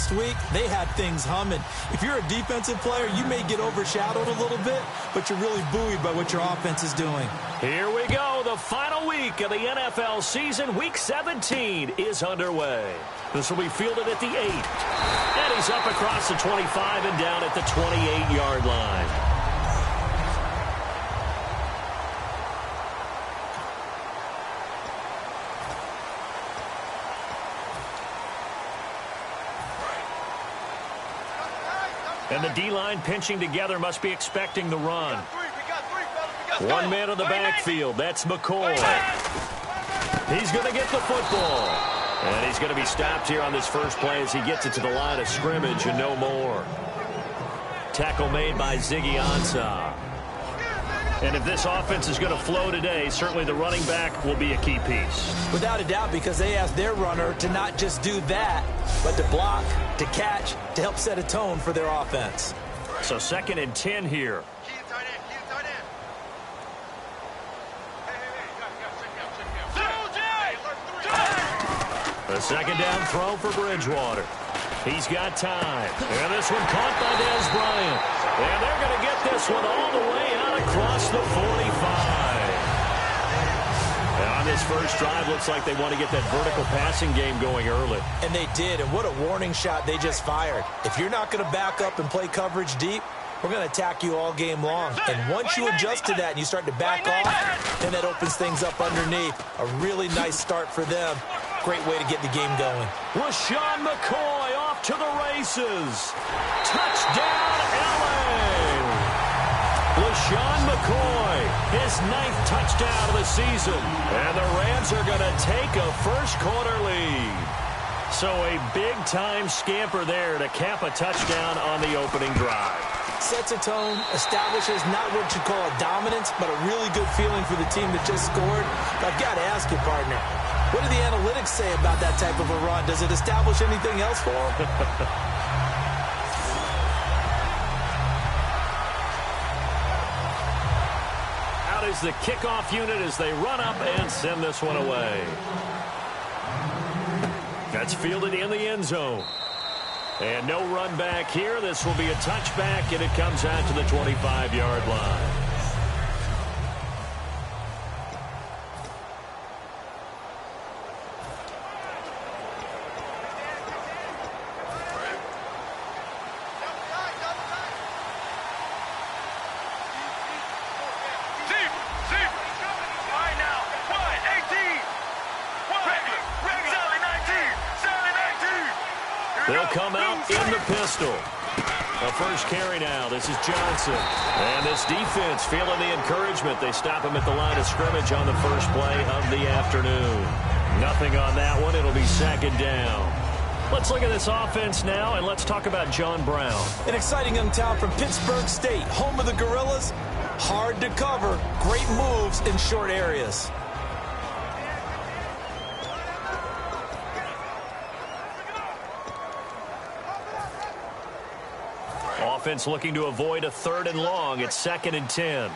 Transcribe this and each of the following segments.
last week, they had things humming. If you're a defensive player, you may get overshadowed a little bit, but you're really buoyed by what your offense is doing. Here we go. The final week of the NFL season. Week 17 is underway. This will be fielded at the 8. And he's up across the 25 and down at the 28-yard line. And the D-line pinching together must be expecting the run. 1 man in the backfield. That's McCoy. He's going to get the football. And he's going to be stopped here on this first play as he gets it to the line of scrimmage and no more. Tackle made by Ziggy Ansah. And if this offense is going to flow today, certainly the running back will be a key piece. Without a doubt, because they asked their runner to not just do that, but to block, to catch, to help set a tone for their offense. So 2nd and 10 here. A second down throw for Bridgewater. He's got time. And this one caught by Dez Bryant. And they're going to get this one all the way out across the 45. And on this first drive, looks like they want to get that vertical passing game going early. And they did, and what a warning shot they just fired. If you're not going to back up and play coverage deep, we're going to attack you all game long. And once you adjust to that and you start to back off, then that opens things up underneath. A really nice start for them. Great way to get the game going. LaShawn McCoy off to the races. Touchdown, LA! LaShawn McCoy, his 9th touchdown of the season. And the Rams are going to take a first-quarter lead. So a big-time scamper there to cap a touchdown on the opening drive. Sets a tone, establishes not what you call a dominance, but a really good feeling for the team that just scored. But I've got to ask you, partner, what do the analytics say about that type of a run? Does it establish anything else for them? Out is the kickoff unit as they run up and send this one away. That's fielded in the end zone. And no run back here. This will be a touchback, and it comes out to the 25-yard line. They'll come out in the pistol. A first carry now. This is Johnson. And this defense feeling the encouragement. They stop him at the line of scrimmage on the first play of the afternoon. Nothing on that one. It'll be 2nd down. Let's look at this offense now, and let's talk about John Brown. An exciting young talent from Pittsburgh State, home of the Gorillas. Hard to cover. Great moves in short areas. Offense looking to avoid a 3rd and long. It's 2nd and 10.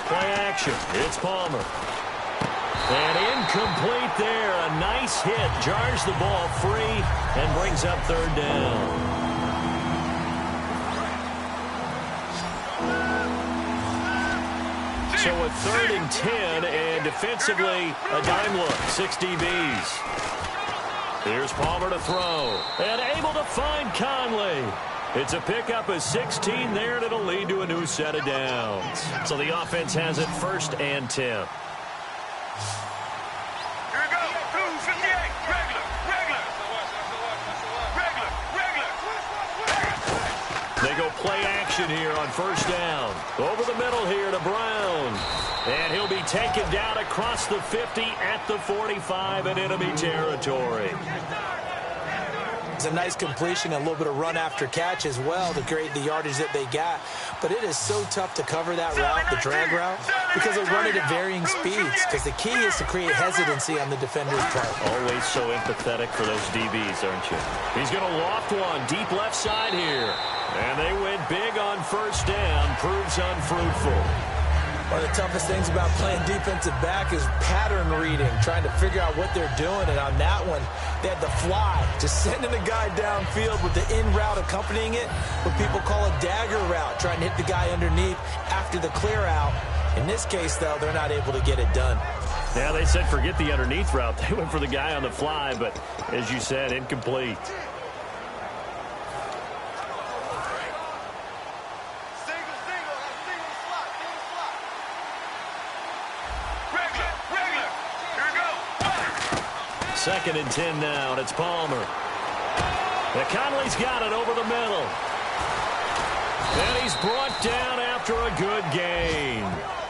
Play action. It's Palmer. And incomplete there. A nice hit. Jars the ball free and brings up 3rd down. So a 3rd and 10, and defensively a dime look. 6 DBs. Here's Palmer to throw. And able to find Conley. It's a pickup of 16 there, and it'll lead to a new set of downs. So the offense has it 1st and 10. Here we go. 258. Regular. They go play action here on 1st down. Over the middle here to Brown. And he'll be taken down across the 50 at the 45 in enemy territory. It's a nice completion, a little bit of run after catch as well to create the yardage that they got. But it is so tough to cover that route, the drag route, because they run it at varying speeds. Because the key is to create hesitancy on the defender's part. Always so empathetic for those DBs, aren't you? He's going to loft one deep left side here. And they went big on 1st down. Proves unfruitful. 2nd and 10 here. One of the toughest things about playing defensive back is pattern reading, trying to figure out what they're doing. And on that one, they had the fly, just sending a guy downfield with the in route accompanying it, what people call a dagger route, trying to hit the guy underneath after the clear out. In this case, though, they're not able to get it done. Yeah, they said forget the underneath route. They went for the guy on the fly, but as you said, incomplete. Second and 10 now, and it's Palmer. Conley's got it over the middle. And he's brought down after a good gain.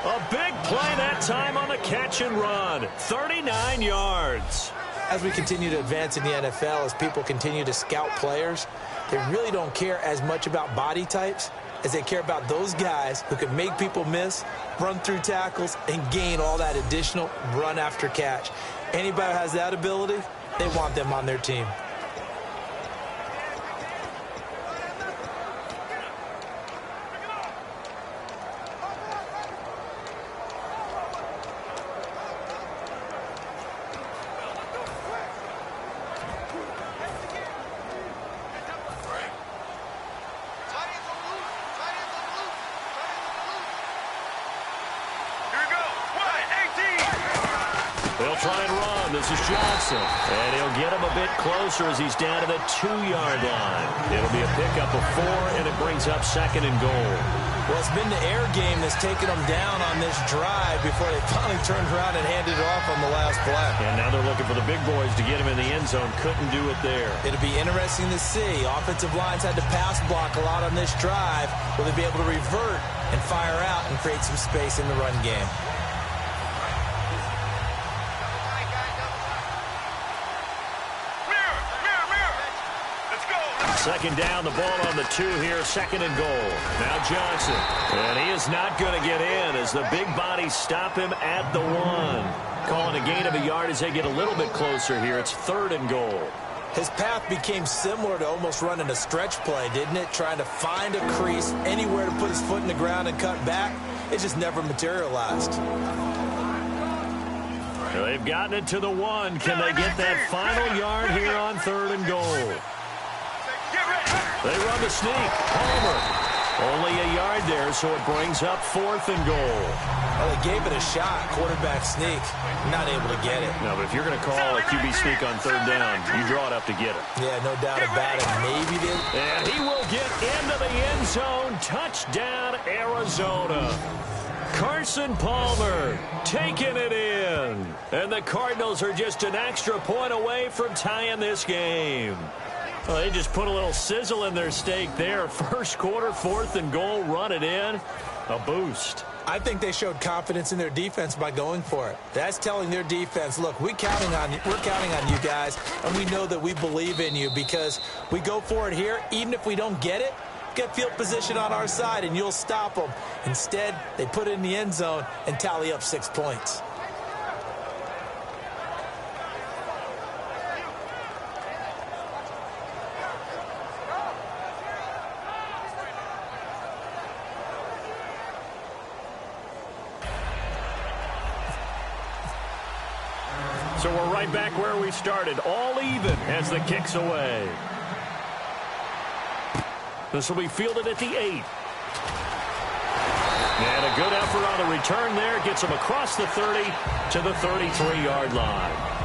A big play that time on the catch and run. 39 yards. As we continue to advance in the NFL, as people continue to scout players, they really don't care as much about body types as they care about those guys who can make people miss, run through tackles, and gain all that additional run after catch. Anybody who has that ability, they want them on their team. They'll try and run. This is Johnson. And he'll get him a bit closer as he's down to the 2-yard line. It'll be a pickup of 4, and it brings up second and goal. Well, it's been the air game that's taken them down on this drive before they finally turned around and handed it off on the last play. And now they're looking for the big boys to get him in the end zone. Couldn't do it there. It'll be interesting to see. Offensive lines had to pass block a lot on this drive. Will they be able to revert and fire out and create some space in the run game? Second down, the ball on the 2 here, second and goal. Now Johnson, and he is not going to get in as the big bodies stop him at the 1. Calling a gain of a yard as they get a little bit closer here. It's third and goal. His path became similar to almost running a stretch play, didn't it? Trying to find a crease, anywhere to put his foot in the ground and cut back. It just never materialized. They've gotten it to the 1. Can they get that final yard here on third and goal? They run the sneak. Palmer. Only a yard there, so it brings up fourth and goal. Well, they gave it a shot. Quarterback sneak. Not able to get it. No, but if you're going to call a QB sneak on third down, you draw it up to get it. Yeah, no doubt about it. Maybe they... And he will get into the end zone. Touchdown, Arizona. Carson Palmer taking it in. And the Cardinals are just an extra point away from tying this game. Well, they just put a little sizzle in their steak there. First quarter, fourth and goal, run it in. A boost. I think they showed confidence in their defense by going for it. That's telling their defense, look, we're counting on you guys, and we know that we believe in you because we go for it here. Even if we don't get it, get field position on our side, and you'll stop them. Instead, they put it in the end zone and tally up 6 points. So we're right back where we started, all even as the kick's away. This will be fielded at the 8. And a good effort on the return there. Gets him across the 30 to the 33-yard line.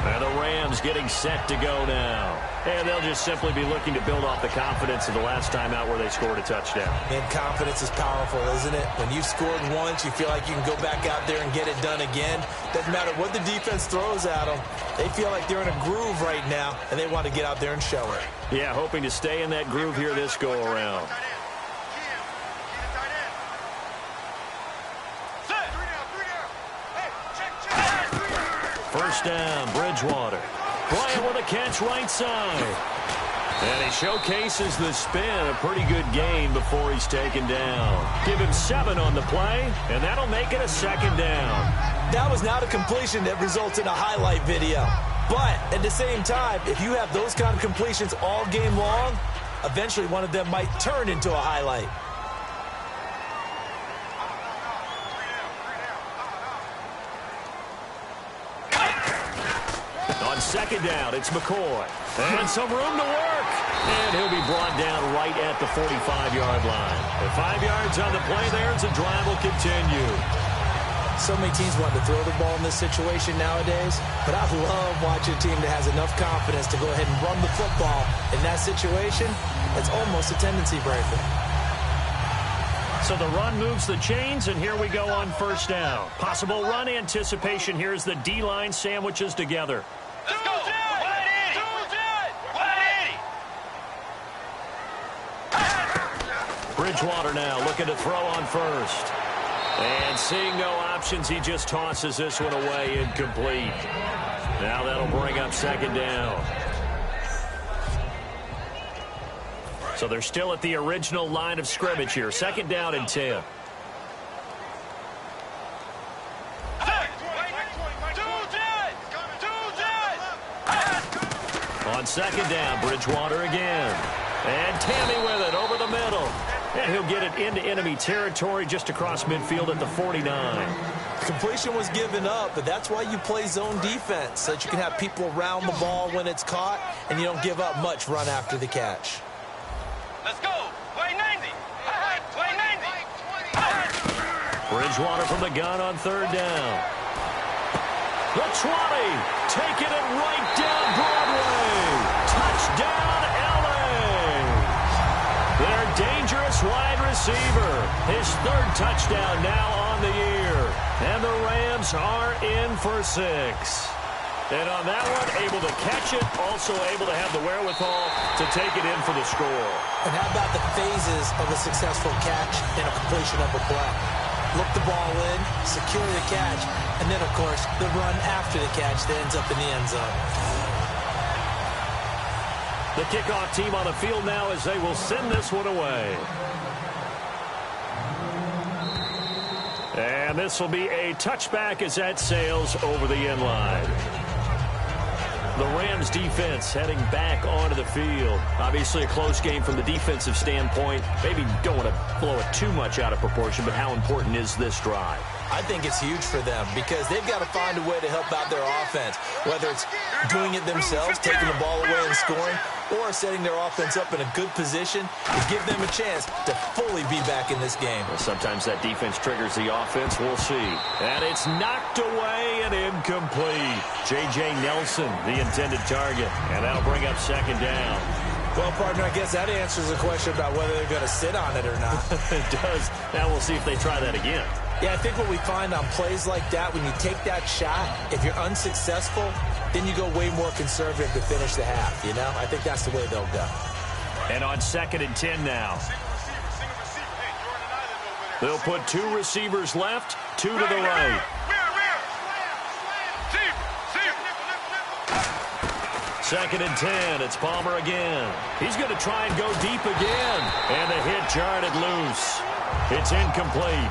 And the Rams getting set to go now. And they'll just simply be looking to build off the confidence of the last time out where they scored a touchdown. And confidence is powerful, isn't it? When you've scored once, you feel like you can go back out there and get it done again. Doesn't matter what the defense throws at them. They feel like they're in a groove right now, and they want to get out there and show it. Yeah, hoping to stay in that groove here this go-around. First down, Bridgewater. Bryant with a catch right side. And he showcases the spin. A pretty good gain before he's taken down. Give him 7 on the play, and that'll make it a second down. That was not a completion that results in a highlight video. But at the same time, if you have those kind of completions all game long, eventually one of them might turn into a highlight. On second down, it's McCoy. And some room to work. And he'll be brought down right at the 45-yard line. With 5 yards on the play there, the drive will continue. So many teams want to throw the ball in this situation nowadays, but I love watching a team that has enough confidence to go ahead and run the football. In that situation, it's almost a tendency breaker. So the run moves the chains, and here we go on first down. Possible run anticipation. Here's the D-line sandwiches together. Let's go. Bridgewater now looking to throw on first. And seeing no options, he just tosses this one away, incomplete. Now that'll bring up second down. So they're still at the original line of scrimmage here. Second down and 10. On second down, Bridgewater again. And Tammy with it over the middle. And he'll get it into enemy territory just across midfield at the 49. Completion was given up, but that's why you play zone defense, so that you can have people around the ball when it's caught, and you don't give up much run after the catch. Let's go. Play 90. Play 90. Bridgewater from the gun on third down. The 20. Taking it right down Broadway. Touchdown, their dangerous wide receiver. His third touchdown now on the year. And the Rams are in for 6. And on that one, able to catch it, also able to have the wherewithal to take it in for the score. And how about the phases of a successful catch and a completion of a play? Look the ball in, secure the catch, and then, of course, the run after the catch that ends up in the end zone. The kickoff team on the field now as they will send this one away. And this will be a touchback as that sails over the end line. The Rams defense heading back onto the field. Obviously a close game from the defensive standpoint. Maybe don't want to blow it too much out of proportion, but how important is this drive? I think it's huge for them because they've got to find a way to help out their offense, whether it's doing it themselves, taking the ball away and scoring, or setting their offense up in a good position to give them a chance to fully be back in this game. Well, sometimes that defense triggers the offense. We'll see. And it's knocked away and incomplete. J.J. Nelson, the intended target. And that'll bring up second down. Well, partner, I guess that answers the question about whether they're going to sit on it or not. It does. Now we'll see if they try that again. Yeah, I think what we find on plays like that, when you take that shot, if you're unsuccessful, then you go way more conservative to finish the half, you know? I think that's the way they'll go. And on second and 10 now. They'll put 2 receivers left, 2 to the right. Second and 10, it's Palmer again. He's going to try and go deep again. And the hit jarred it loose. It's incomplete.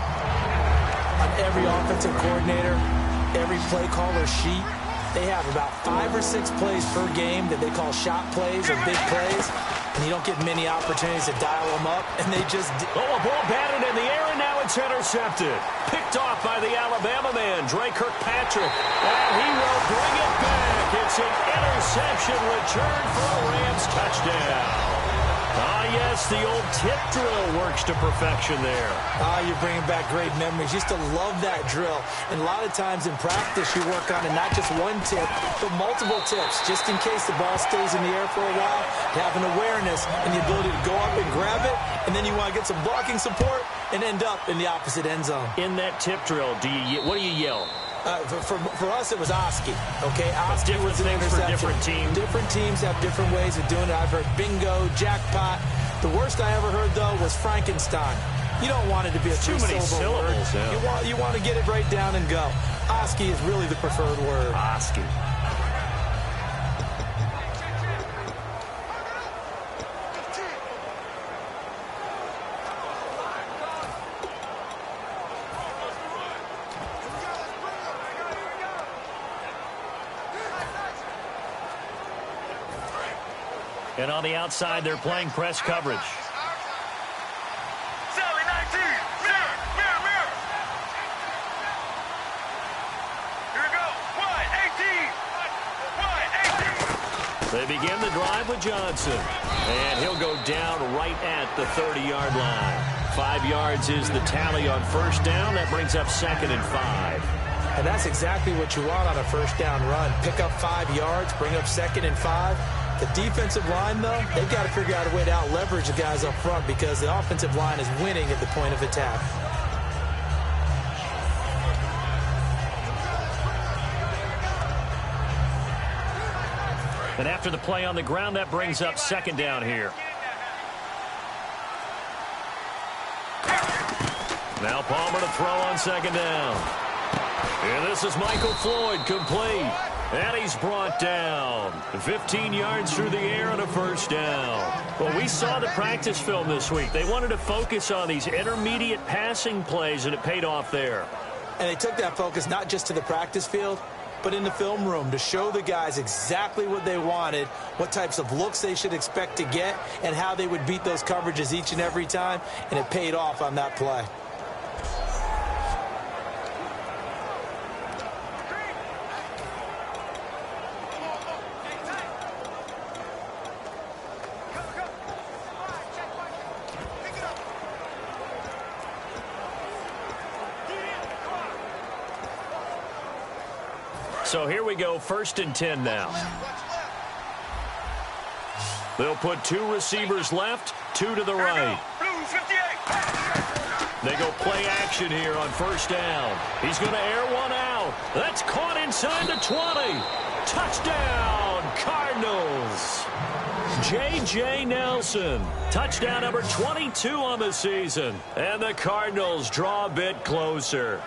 On every offensive coordinator, every play caller sheet, they have about 5 or 6 plays per game that they call shot plays or big plays, and you don't get many opportunities to dial them up, and they just... Oh, a ball batted in the air, and now it's intercepted. Picked off by the Alabama man, Dre Kirkpatrick, and he will bring it back. It's an interception return for a Rams touchdown. Ah, yes, the old tip drill works to perfection there. Ah, you're bringing back great memories. Used to love that drill. And a lot of times in practice, you work on it, not just one tip, but multiple tips, just in case the ball stays in the air for a while. Have an awareness and the ability to go up and grab it, and then you want to get some blocking support and end up in the opposite end zone. In that tip drill, what do you yell? For us, it was Oski. Okay, Oski was an interception. For different teams. Different teams have different ways of doing it. I've heard bingo, jackpot. The worst I ever heard, though, was Frankenstein. You don't want it to be a too many syllables. Yeah. You want to get it right down and go. Oski is really the preferred word. Oski. And on the outside, they're playing press coverage. Sally 19. Mirror, mirror, mirror. Here we go. Wide, 18. Wide. They begin the drive with Johnson. And he'll go down right at the 30-yard line. 5 yards is the tally on first down. That brings up 2nd and 5. And that's exactly what you want on a first down run. Pick up 5 yards, bring up 2nd and 5. The defensive line, though, they've got to figure out a way to out-leverage the guys up front because the offensive line is winning at the point of attack. And after the play on the ground, that brings up 2nd down here. Now Palmer to throw on 2nd down. And this is Michael Floyd, complete. And he's brought down. 15 yards through the air on a first down. Well, we saw the practice film this week. They wanted to focus on these intermediate passing plays, and it paid off there. And they took that focus not just to the practice field, but in the film room to show the guys exactly what they wanted, what types of looks they should expect to get, and how they would beat those coverages each and every time, and it paid off on that play. So here we go, 1st and 10 now. They'll put 2 receivers left, 2 to the right. They go play action here on first down. He's going to air one out. That's caught inside the 20. Touchdown, Cardinals. J.J. Nelson. Touchdown number 22 on the season. And the Cardinals draw a bit closer.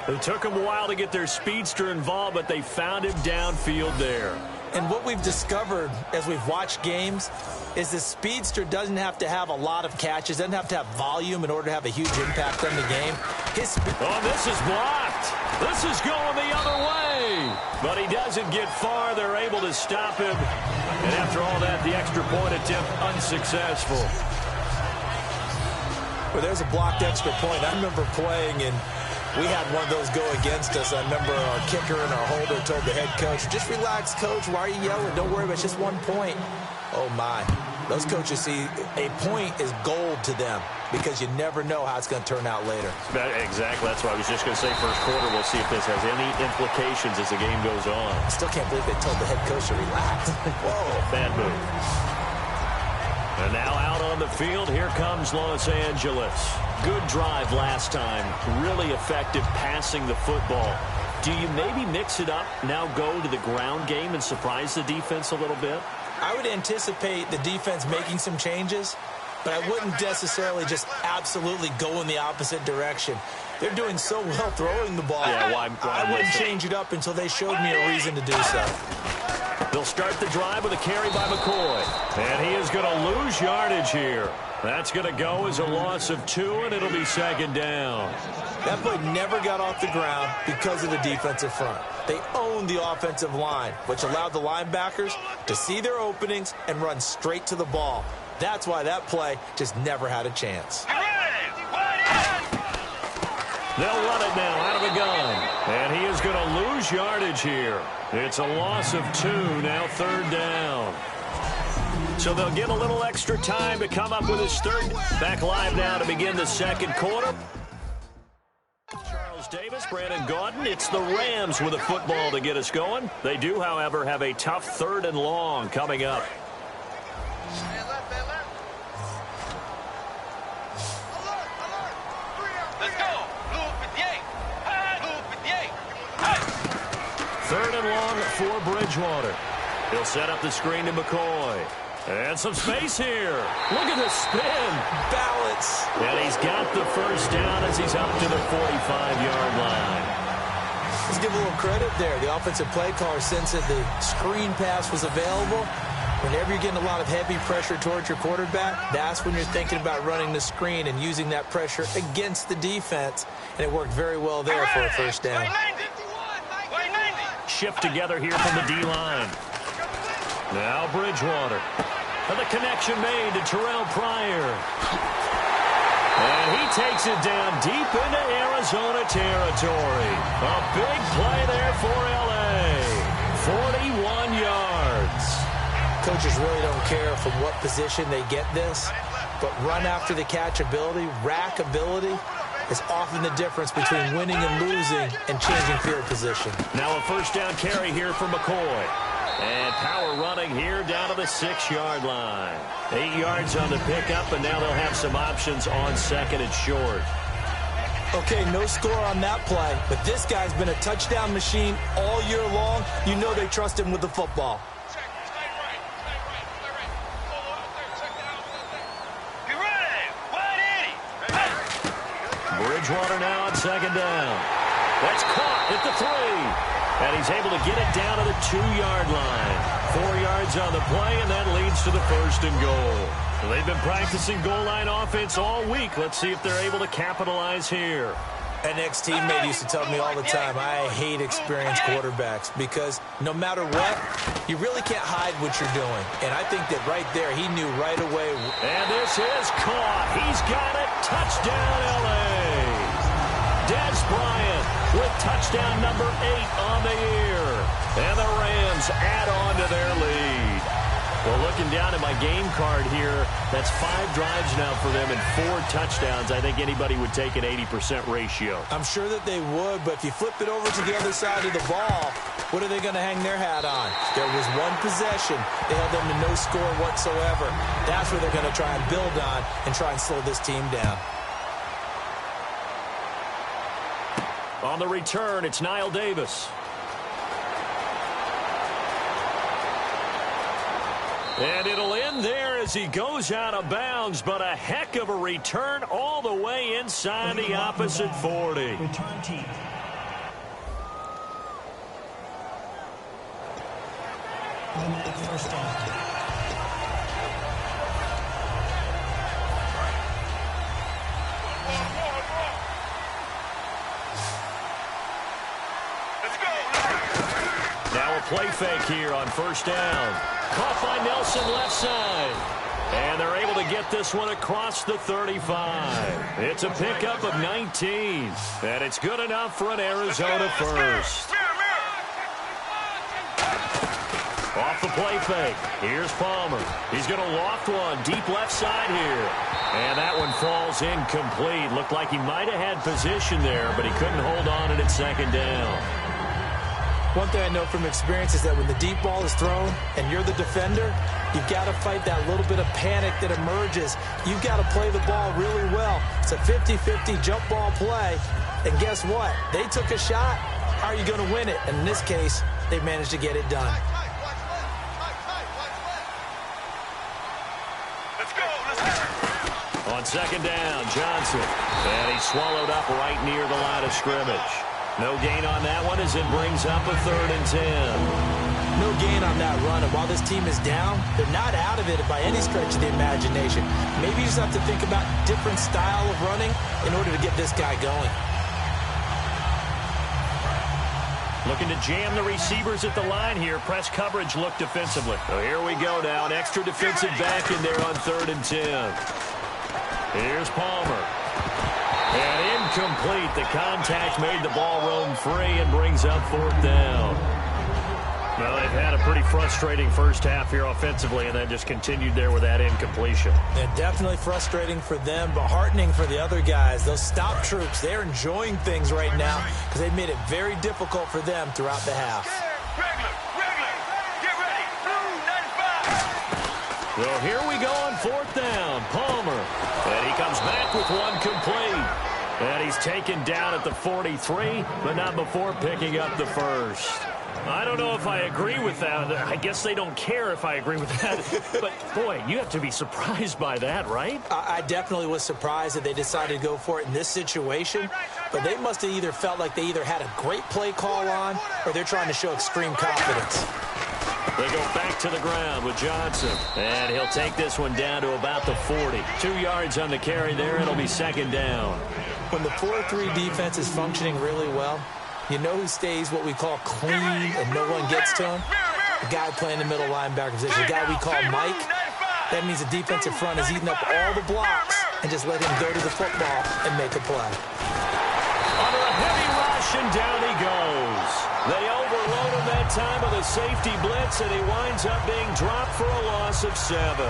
It took them a while to get their speedster involved, but they found him downfield there. And what we've discovered as we've watched games is the speedster doesn't have to have a lot of catches, doesn't have to have volume in order to have a huge impact on the game. This is blocked. This is going the other way. But he doesn't get far. They're able to stop him. And after all that, the extra point attempt unsuccessful. Well, there's a blocked extra point. I remember playing and we had one of those go against us. I remember our kicker and our holder told the head coach, just relax, coach. Why are you yelling? Don't worry about it. It's just 1 point. Oh, my. Those coaches see a point is gold to them because you never know how it's going to turn out later. Exactly. That's what I was just going to say. First quarter, we'll see if this has any implications as the game goes on. I still can't believe they told the head coach to relax. Whoa. Bad move. And now out on the field, here comes Los Angeles. Good drive last time. Really effective passing the football. Do you maybe mix it up, now go to the ground game and surprise the defense a little bit? I would anticipate the defense making some changes, but I wouldn't necessarily just absolutely go in the opposite direction. They're doing so well throwing the ball. Yeah, I wouldn't change it up until they showed me a reason to do so. They'll start the drive with a carry by McCoy. And he is going to lose yardage here. That's going to go as a loss of 2, and it'll be 2nd down. That play never got off the ground because of the defensive front. They owned the offensive line, which allowed the linebackers to see their openings and run straight to the ball. That's why that play just never had a chance. They'll run it now out of the gun. And he is going to lose yardage here. It's a loss of 2, now 3rd down. So they'll get a little extra time to come up with his third. Back live now to begin the 2nd quarter. Charles Davis, Brandon Gaudin. It's the Rams with a football to get us going. They do, however, have a tough 3rd and long coming up. Let's go. Blue 58. Blue 58. Hey. 3rd and long for Bridgewater. He'll set up the screen to McCoy. And some space here. Look at the spin. Balance. And he's got the first down as he's up to the 45-yard line. Let's give a little credit there. The offensive play caller sensed that the screen pass was available. Whenever you're getting a lot of heavy pressure towards your quarterback, that's when you're thinking about running the screen and using that pressure against the defense. And it worked very well there for a first down. Shift together here from the D-line. Now Bridgewater. And the connection made to Terrell Pryor. And he takes it down deep into Arizona territory. A big play there for L.A. 41 yards. Coaches really don't care from what position they get this, but run after the catch ability, rack ability, is often the difference between winning and losing and changing field position. Now a first down carry here for McCoy. And power running here down to the 6-yard line. 8 yards on the pickup, and now they'll have some options on second and short. Okay, no score on that play, but this guy's been a touchdown machine all year long. You know they trust him with the football. Bridgewater now on second down. That's caught at the 3. And he's able to get it down to the 2-yard line. 4 yards on the play, and that leads to the first and goal. Well, they've been practicing goal line offense all week. Let's see if they're able to capitalize here. An ex-teammate used to tell me all the time, I hate experienced quarterbacks because no matter what, you really can't hide what you're doing. And I think that right there, he knew right away. And this is caught. He's got it. Touchdown, L.A. Des Bryant with touchdown number 8 on the year. And the Rams add on to their lead. Well, looking down at my game card here, that's 5 drives now for them and 4 touchdowns. I think anybody would take an 80% ratio. I'm sure that they would, but if you flip it over to the other side of the ball, what are they going to hang their hat on? There was one possession. They held them to no score whatsoever. That's where they're going to try and build on and try and slow this team down. On the return, it's Niall Davis. And it'll end there as he goes out of bounds, but a heck of a return all the way inside the opposite 40. Return team. Automatic first down. Now a play fake here on first down. Caught by Nelson left side. And they're able to get this one across the 35. It's a pickup of 19. And it's good enough for an Arizona first. Off the play fake. Here's Palmer. He's going to loft one deep left side here. And that one falls incomplete. Looked like he might have had position there, but he couldn't hold on at second down. One thing I know from experience is that when the deep ball is thrown and you're the defender, you've got to fight that little bit of panic that emerges. You've got to play the ball really well. It's a 50-50 jump ball play. And guess what? They took a shot. How are you going to win it? And in this case, they managed to get it done. On second down, Johnson. And he's swallowed up right near the line of scrimmage. No gain on that one as it brings up a 3rd and 10. No gain on that run. And while this team is down, they're not out of it by any stretch of the imagination. Maybe you just have to think about a different style of running in order to get this guy going. Looking to jam the receivers at the line here. Press coverage look defensively. So here we go now. An extra defensive back in there on 3rd and 10. Here's Palmer. And incomplete. The contact made the ball roam free and brings up 4th down. Well, they've had a pretty frustrating first half here offensively, and then just continued there with that incompletion. Yeah, definitely frustrating for them, but heartening for the other guys. Those stop troops, they're enjoying things right now because they've made it very difficult for them throughout the half. Get ready. Blue 95. Well, here we go on 4th down. Palmer. And he comes back with one complete. And he's taken down at the 43, but not before picking up the first. I don't know if I agree with that. I guess they don't care if I agree with that. But, boy, you have to be surprised by that, right? I definitely was surprised that they decided to go for it in this situation. But they must have either felt like they either had a great play call on or they're trying to show extreme confidence. They go back to the ground with Johnson. And he'll take this one down to about the 40. 2 yards on the carry there. It'll be second down. When the 4-3 defense is functioning really well, you know who stays what we call clean and no one gets to him? The guy playing the middle linebacker position, the guy we call Mike. That means the defensive front is eating up all the blocks and just let him go to the football and make a play. Under a heavy rush, and down he goes. They overload him that time with a safety blitz, and he winds up being dropped for a loss of 7.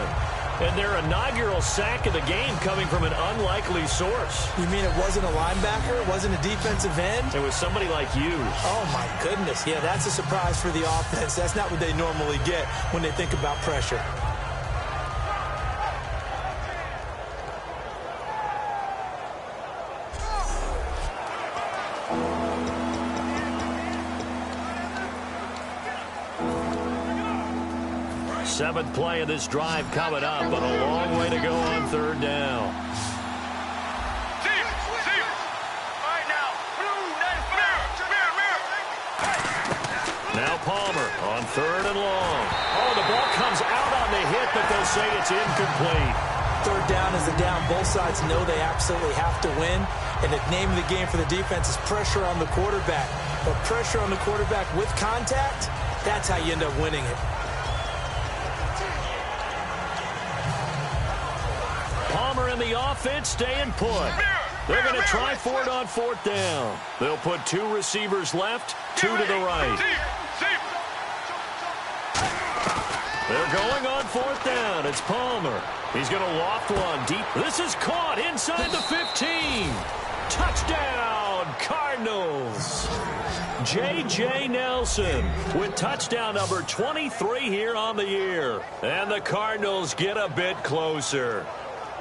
And their inaugural sack of the game coming from an unlikely source. You mean it wasn't a linebacker? It wasn't a defensive end? It was somebody like you. Oh, my goodness. Yeah, that's a surprise for the offense. That's not what they normally get when they think about pressure. Seventh play of this drive coming up, but a long way to go on third down. Now Palmer on third and long. Oh, the ball comes out on the hit, but they'll say it's incomplete. Third down is the down. Both sides know they absolutely have to win. And the name of the game for the defense is pressure on the quarterback. But pressure on the quarterback with contact, that's how you end up winning it. Palmer and the offense staying put. They're going to try for it on fourth down. They'll put 2 receivers left, 2 to the right. They're going on fourth down. It's Palmer. He's going to loft one deep. This is caught inside the 15. Touchdown, Cardinals. J.J. Nelson with touchdown number 23 here on the year. And the Cardinals get a bit closer.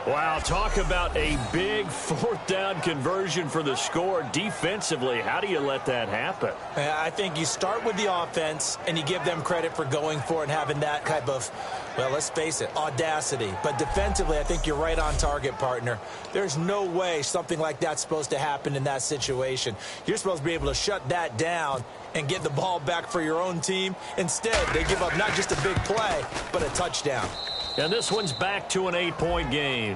Wow, talk about a big fourth down conversion for the score defensively. How do you let that happen? I think you start with the offense and you give them credit for going for it and having that type of, well, let's face it, audacity. But defensively, I think you're right on target, partner. There's no way something like that's supposed to happen in that situation. You're supposed to be able to shut that down and get the ball back for your own team. Instead, they give up not just a big play, but a touchdown. And this one's back to an 8-point game.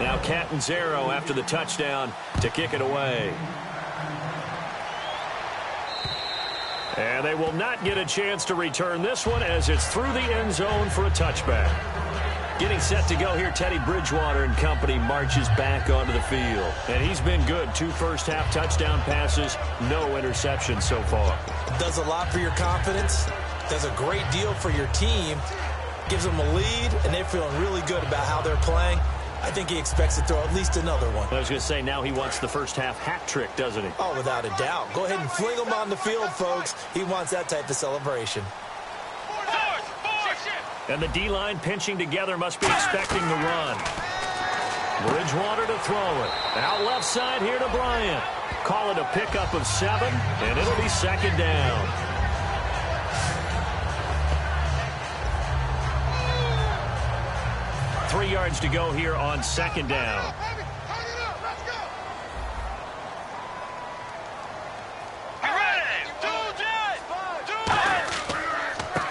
Now Catanzaro after the touchdown to kick it away. And they will not get a chance to return this one as it's through the end zone for a touchback. Getting set to go here, Teddy Bridgewater and company marches back onto the field. And he's been good. 2 first-half touchdown passes, no interceptions so far. Does a lot for your confidence, does a great deal for your team, gives them a lead, and they're feeling really good about how they're playing. I think he expects to throw at least another one. I was going to say, now he wants the first-half hat trick, doesn't he? Oh, without a doubt. Go ahead and fling him on the field, folks. He wants that type of celebration. And the D-line pinching together must be expecting the run. Bridgewater to throw it. Out left side here to Bryant. Call it a pickup of 7, and it'll be second down. Three yards to go here on second down.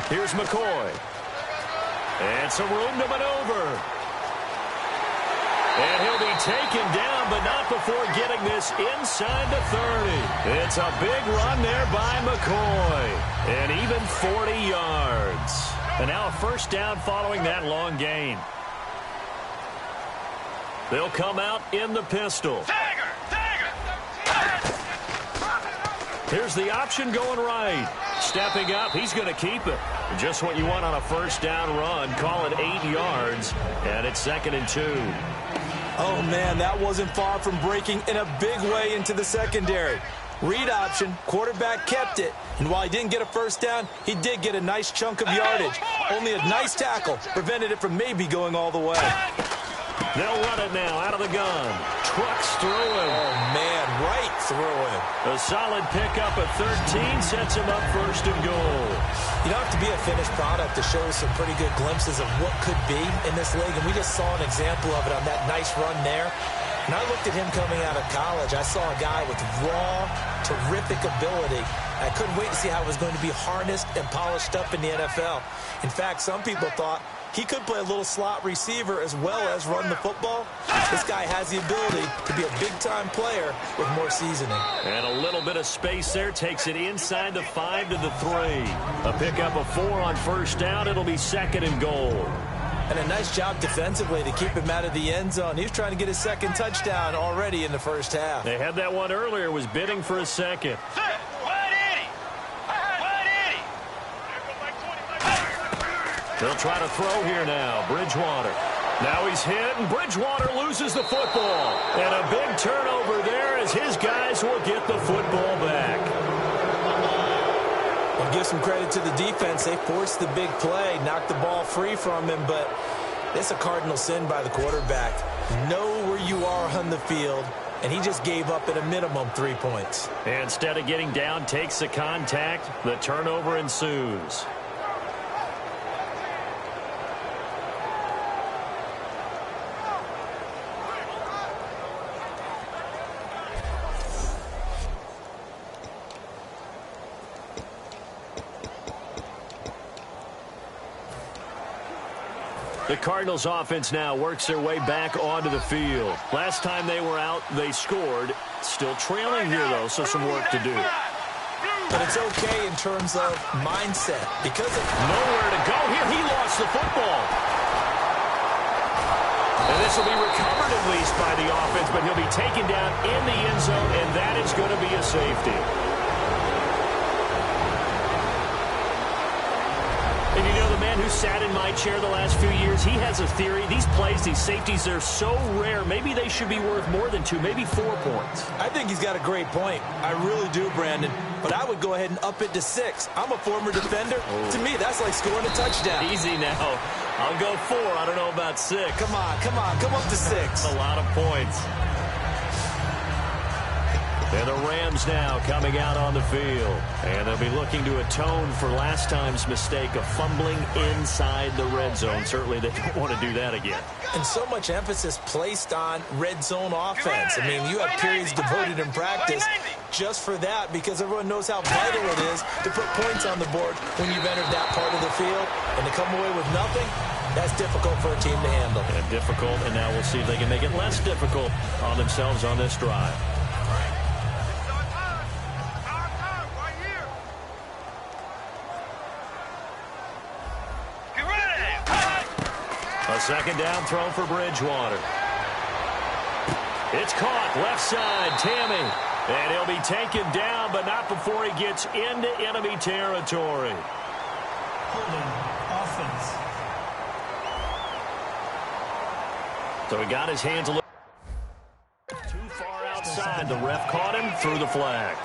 Here's McCoy. And some room to maneuver. And he'll be taken down, but not before getting this inside the 30. It's a big run there by McCoy. And even 40 yards. And now a first down following that long gain. They'll come out in the pistol. Here's the option going right. Stepping up, he's going to keep it. Just what you want on a first down run. Call it 8 yards, and it's 2nd and 2. Oh, man, that wasn't far from breaking in a big way into the secondary. Read option, quarterback kept it, and while he didn't get a first down, he did get a nice chunk of yardage. Only a nice tackle prevented it from maybe going all the way. They'll run it now out of the gun. Trucks through him. Oh, man, right through him. A solid pickup at 13 sets him up 1st and goal. You don't have to be a finished product to show some pretty good glimpses of what could be in this league, and we just saw an example of it on that nice run there. And I looked at him coming out of college. I saw a guy with raw, terrific ability. I couldn't wait to see how it was going to be harnessed and polished up in the NFL. In fact, some people thought he could play a little slot receiver as well as run the football. This guy has the ability to be a big-time player with more seasoning. And a little bit of space there takes it inside the 5 to the 3. A pickup of 4 on first down. It'll be 2nd and goal. And a nice job defensively to keep him out of the end zone. He was trying to get his second touchdown already in the first half. They had that one earlier, was bidding for a second. They'll try to throw here now. Bridgewater. Now he's hit, and Bridgewater loses the football. And a big turnover there as his guys will get the football back. I'll give some credit to the defense. They forced the big play, knocked the ball free from him, but it's a cardinal sin by the quarterback. Know where you are on the field, and he just gave up at a minimum 3 points. And instead of getting down, takes the contact. The turnover ensues. The Cardinals offense now works their way back onto the field. Last time they were out, they scored. Still trailing here, though, so some work to do. But it's okay in terms of mindset. Because of nowhere to go here, he lost the football. And this will be recovered at least by the offense, but he'll be taken down in the end zone, and that is going to be a safety. And you know, the man who sat in my chair the last few years, he has a theory. These plays, these safeties, they're so rare. Maybe they should be worth more than 2, maybe 4 points. I think he's got a great point. I really do, Brandon. But I would go ahead and up it to 6. I'm a former defender. To me, that's like scoring a touchdown. Easy now. I'll go 4. I don't know about 6. Come on. Come up to 6. A lot of points. And the Rams now coming out on the field. And they'll be looking to atone for last time's mistake of fumbling inside the red zone. Certainly they don't want to do that again. And so much emphasis placed on red zone offense. I mean, you have periods devoted in practice just for that because everyone knows how vital it is to put points on the board when you've entered that part of the field. And to come away with nothing, that's difficult for a team to handle. And difficult, and now we'll see if they can make it less difficult on themselves on this drive. A second down throw for Bridgewater. It's caught left side, Tammy. And he'll be taken down, but not before he gets into enemy territory. Holding offense. So he got his hands a little too far outside. The ref caught him, threw the flag.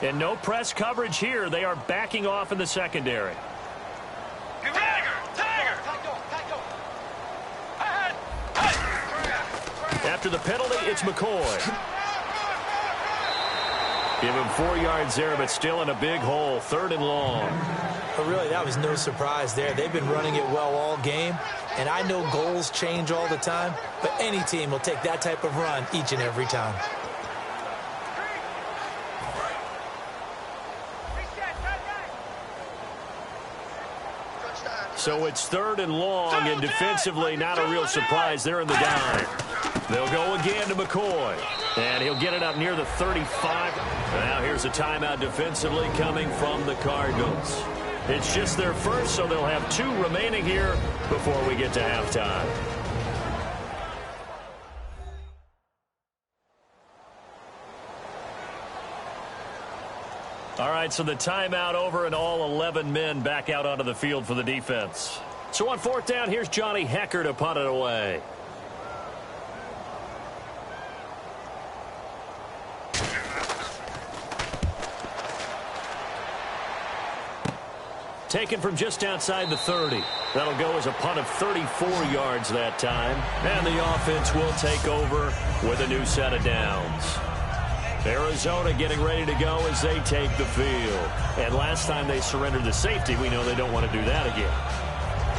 And no press coverage here. They are backing off in the secondary. After the penalty, it's McCoy. Give him 4 yards there, but still in a big hole. 3rd and long. But really, that was no surprise there. They've been running it well all game. And I know goals change all the time, but any team will take that type of run each and every time. So it's 3rd and long, and defensively, not a real surprise. They're in the dime. They'll go again to McCoy, and he'll get it up near the 35. Now here's a timeout defensively coming from the Cardinals. It's just their first, so they'll have 2 remaining here before we get to halftime. All right, so the timeout over and all 11 men back out onto the field for the defense. So on 4th down, here's Johnny Hecker to punt it away. Taken from just outside the 30. That'll go as a punt of 34 yards that time. And the offense will take over with a new set of downs. Arizona getting ready to go as they take the field. And last time they surrendered the safety, we know they don't want to do that again.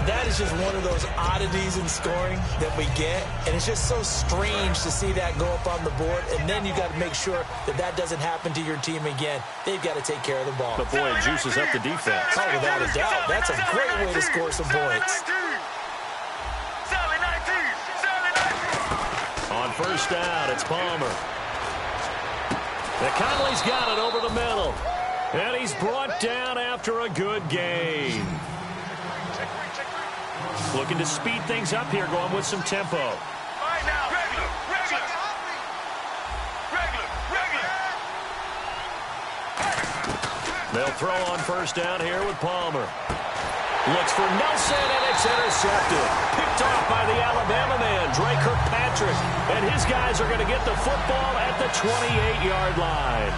That is just one of those oddities in scoring that we get. And it's just so strange to see that go up on the board. And then you got to make sure that that doesn't happen to your team again. They've got to take care of the ball. But boy, it juices up the defense. Oh, without a doubt. That's a great way to score some points. On 1st down, it's Palmer. Conley's got it over the middle. And he's brought down after a good game. Looking to speed things up here, going with some tempo. They'll throw on first down here with Palmer. Looks for Nelson, and it's intercepted. Picked off by the Alabama man, Dre Kirkpatrick. And his guys are going to get the football at the 28-yard line.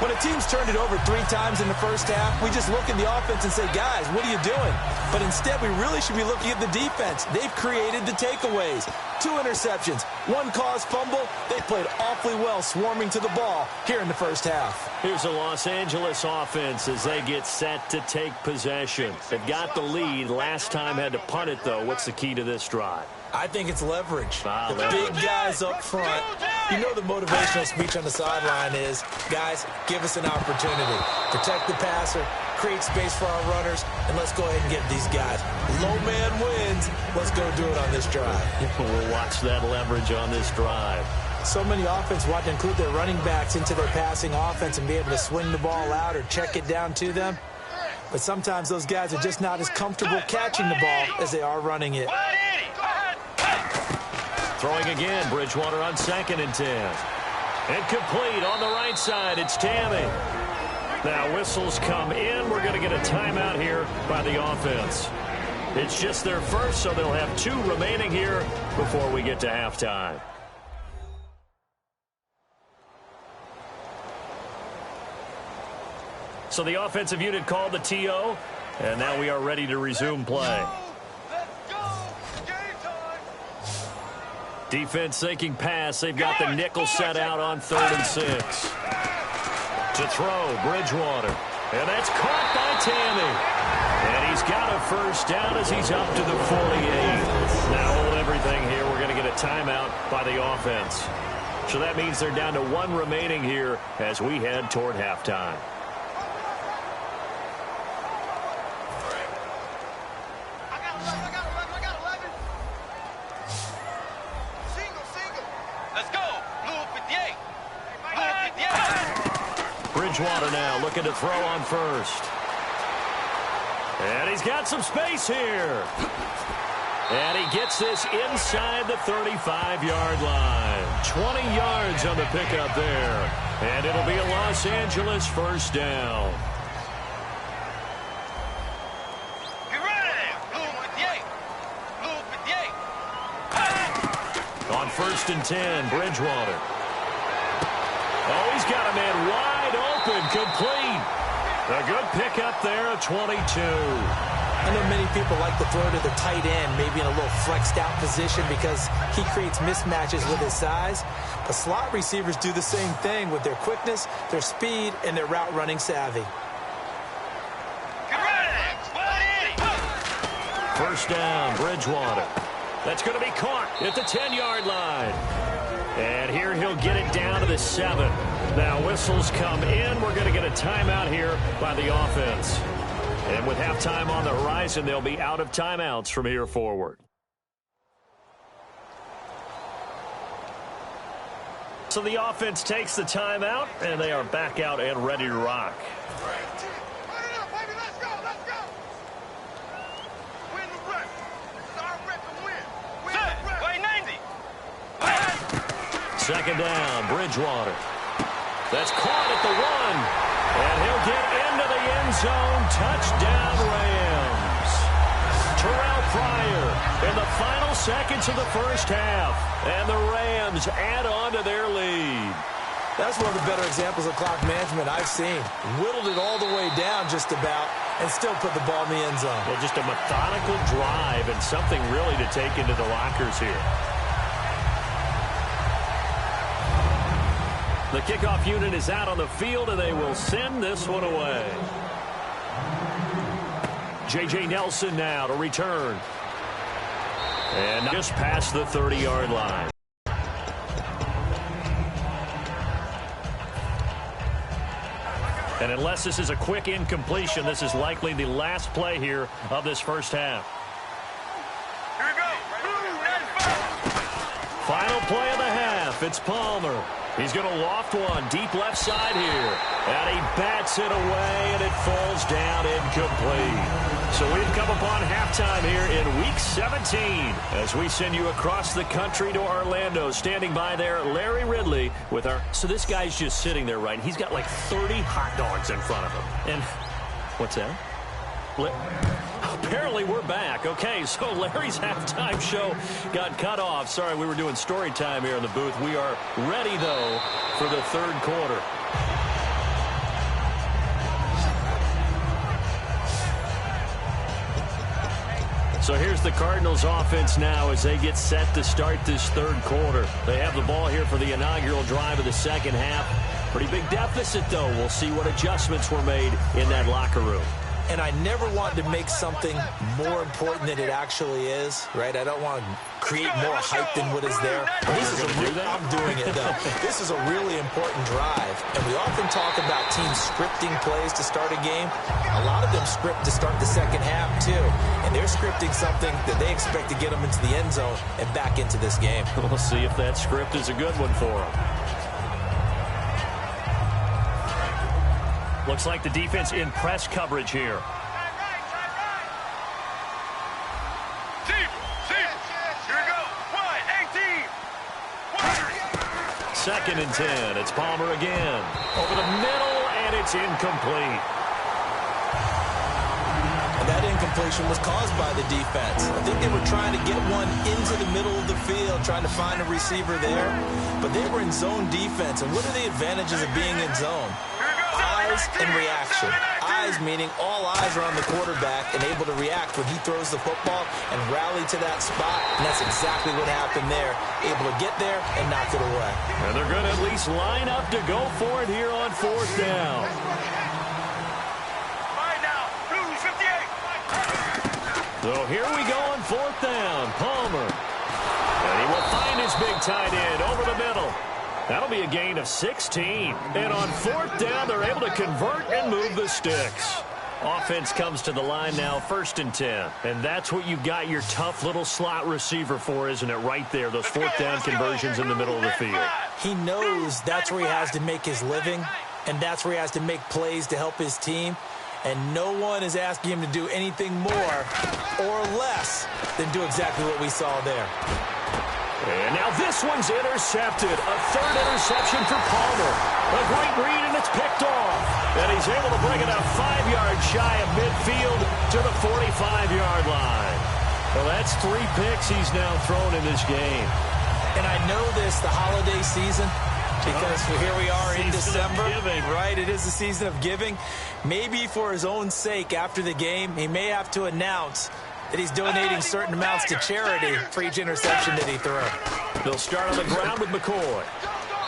When a team's turned it over 3 times in the first half, we just look at the offense and say, guys, what are you doing? But instead, we really should be looking at the defense. They've created the takeaways. 2 interceptions, 1 caused fumble. They played awfully well swarming to the ball here in the first half. Here's a Los Angeles offense as they get set to take possession. They've got the lead. Last time had to punt it, though. What's the key to this drive? I think it's leverage. The Leverage. big guys up front. You know the motivational speech on the sideline is, guys, give us an opportunity. Protect the passer, create space for our runners, and let's go ahead and get these guys. Low man wins. Let's go do it on this drive. We'll watch that leverage on this drive. So many offenses want to include their running backs into their passing offense and be able to swing the ball out or check it down to them. But sometimes those guys are just not as comfortable catching the ball as they are running it. Throwing again, Bridgewater on 2nd and 10. Incomplete on the right side, it's Tammy. Now whistles come in. We're going to get a timeout here by the offense. It's just their first, so they'll have 2 remaining here before we get to halftime. So the offensive unit called the TO, and now we are ready to resume play. Defense sinking pass. They've got the nickel set out on 3rd and 6. To throw, Bridgewater. And that's caught by Tammy. And he's got a first down as he's up to the 48. Now hold everything here. We're going to get a timeout by the offense. So that means they're down to 1 remaining here as we head toward halftime. Bridgewater now looking to throw on first. And he's got some space here. And he gets this inside the 35-yard line. 20 yards on the pickup there. And it'll be a Los Angeles first down. On 1st and 10, Bridgewater. Oh, he's got a man wide open, complete. A good pickup there at 22. I know many people like to throw to the tight end, maybe in a little flexed out position because he creates mismatches with his size. But slot receivers do the same thing with their quickness, their speed, and their route running savvy. First down, Bridgewater. That's going to be caught at the 10-yard line. And here he'll get it down to the 7. Now whistles come in. We're going to get a timeout here by the offense. And with halftime on the horizon, they'll be out of timeouts from here forward. So the offense takes the timeout, and they are back out and ready to rock. Second down, Bridgewater. That's caught at the 1. And he'll get into the end zone. Touchdown, Rams. Terrell Pryor in the final seconds of the first half. And the Rams add on to their lead. That's one of the better examples of clock management I've seen. Whittled it all the way down just about and still put the ball in the end zone. Well, just a methodical drive and something really to take into the lockers here. The kickoff unit is out on the field, and they will send this one away. J.J. Nelson now to return. And just past the 30-yard line. And unless this is a quick incompletion, this is likely the last play here of this first half. Here we go. Final play of the half. It's Palmer. He's going to loft one deep left side here. And he bats it away, and it falls down incomplete. So we've come upon halftime here in Week 17 as we send you across the country to Orlando. Standing by there, Larry Ridley with our... So this guy's just sitting there, right? He's got like 30 hot dogs in front of him. And what's that? Apparently we're back. Okay, so Larry's halftime show got cut off. Sorry, we were doing story time here in the booth. We are ready, though, for the third quarter. So here's the Cardinals offense now as they get set to start this third quarter. They have the ball here for the inaugural drive of the second half. Pretty big deficit, though. We'll see what adjustments were made in that locker room. And I never want to make something more important than it actually is, right? I don't want to create more hype than what is there. This is I'm doing it, though. This is a really important drive. And we often talk about teams scripting plays to start a game. A lot of them script to start the second half, too. And they're scripting something that they expect to get them into the end zone and back into this game. We'll see if that script is a good one for them. Looks like the defense in press coverage here. Team, here we go. 1-18. 2nd and 10. It's Palmer again. Over the middle, and it's incomplete. And that incompletion was caused by the defense. I think they were trying to get one into the middle of the field, trying to find a receiver there. But they were in zone defense. And what are the advantages of being in zone? Eyes and reaction. Eyes meaning all eyes are on the quarterback and able to react when he throws the football and rally to that spot. And that's exactly what happened there. Able to get there and knock it away. And they're going to at least line up to go for it here on 4th down. Right now, Blues 58. So here we go on 4th down. Palmer. And he will find his big tight end over the middle. That'll be a gain of 16. And on 4th down, they're able to convert and move the sticks. Offense comes to the line now, 1st and 10. And that's what you got your tough little slot receiver for, isn't it? Right there, those 4th down conversions in the middle of the field. He knows that's where he has to make his living, and that's where he has to make plays to help his team. And no one is asking him to do anything more or less than do exactly what we saw there. And now this one's intercepted. A 3rd interception for Palmer. A great read, and it's picked off. And he's able to bring it up 5 yards shy of midfield to the 45-yard line. Well, that's 3 picks he's now thrown in this game. And I know this, the holiday season, because here we are in December, right? It is the season of giving. Maybe for his own sake after the game, he may have to announce that he's donating certain amounts to charity for each interception that he threw. They'll start on the ground with McCoy.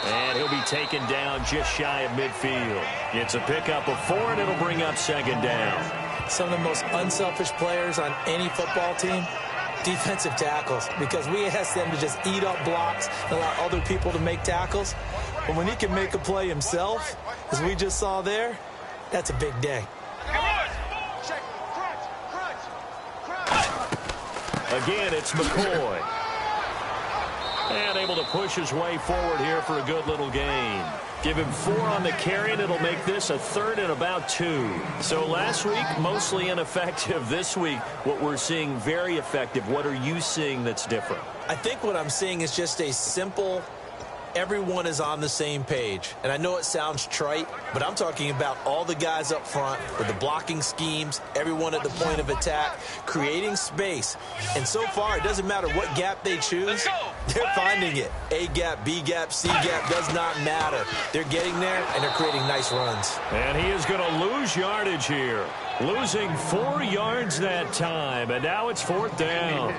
And he'll be taken down just shy of midfield. It's a pickup of 4, and it'll bring up 2nd down. Some of the most unselfish players on any football team, defensive tackles, because we ask them to just eat up blocks and allow other people to make tackles. But when he can make a play himself, as we just saw there, that's a big day. Again, it's McCoy. And able to push his way forward here for a good little gain. Give him 4 on the carry, and it'll make this a 3rd and about 2. So last week, mostly ineffective. This week, what we're seeing, very effective. What are you seeing that's different? I think what I'm seeing is just a simple, everyone is on the same page. And I know it sounds trite, but I'm talking about all the guys up front with the blocking schemes, everyone at the point of attack, creating space. And so far, it doesn't matter what gap they choose, they're finding it. A gap, B gap, C gap, does not matter. They're getting there, and they're creating nice runs. And he is going to lose yardage here. Losing 4 yards that time, and now it's 4th down.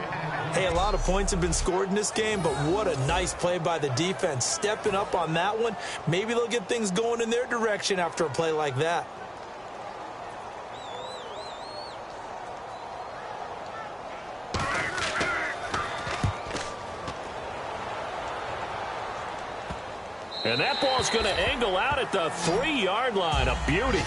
Hey, a lot of points have been scored in this game, but what a nice play by the defense. Stepping up on that one, maybe they'll get things going in their direction after a play like that. And that ball's going to angle out at the 3-yard line. A beauty.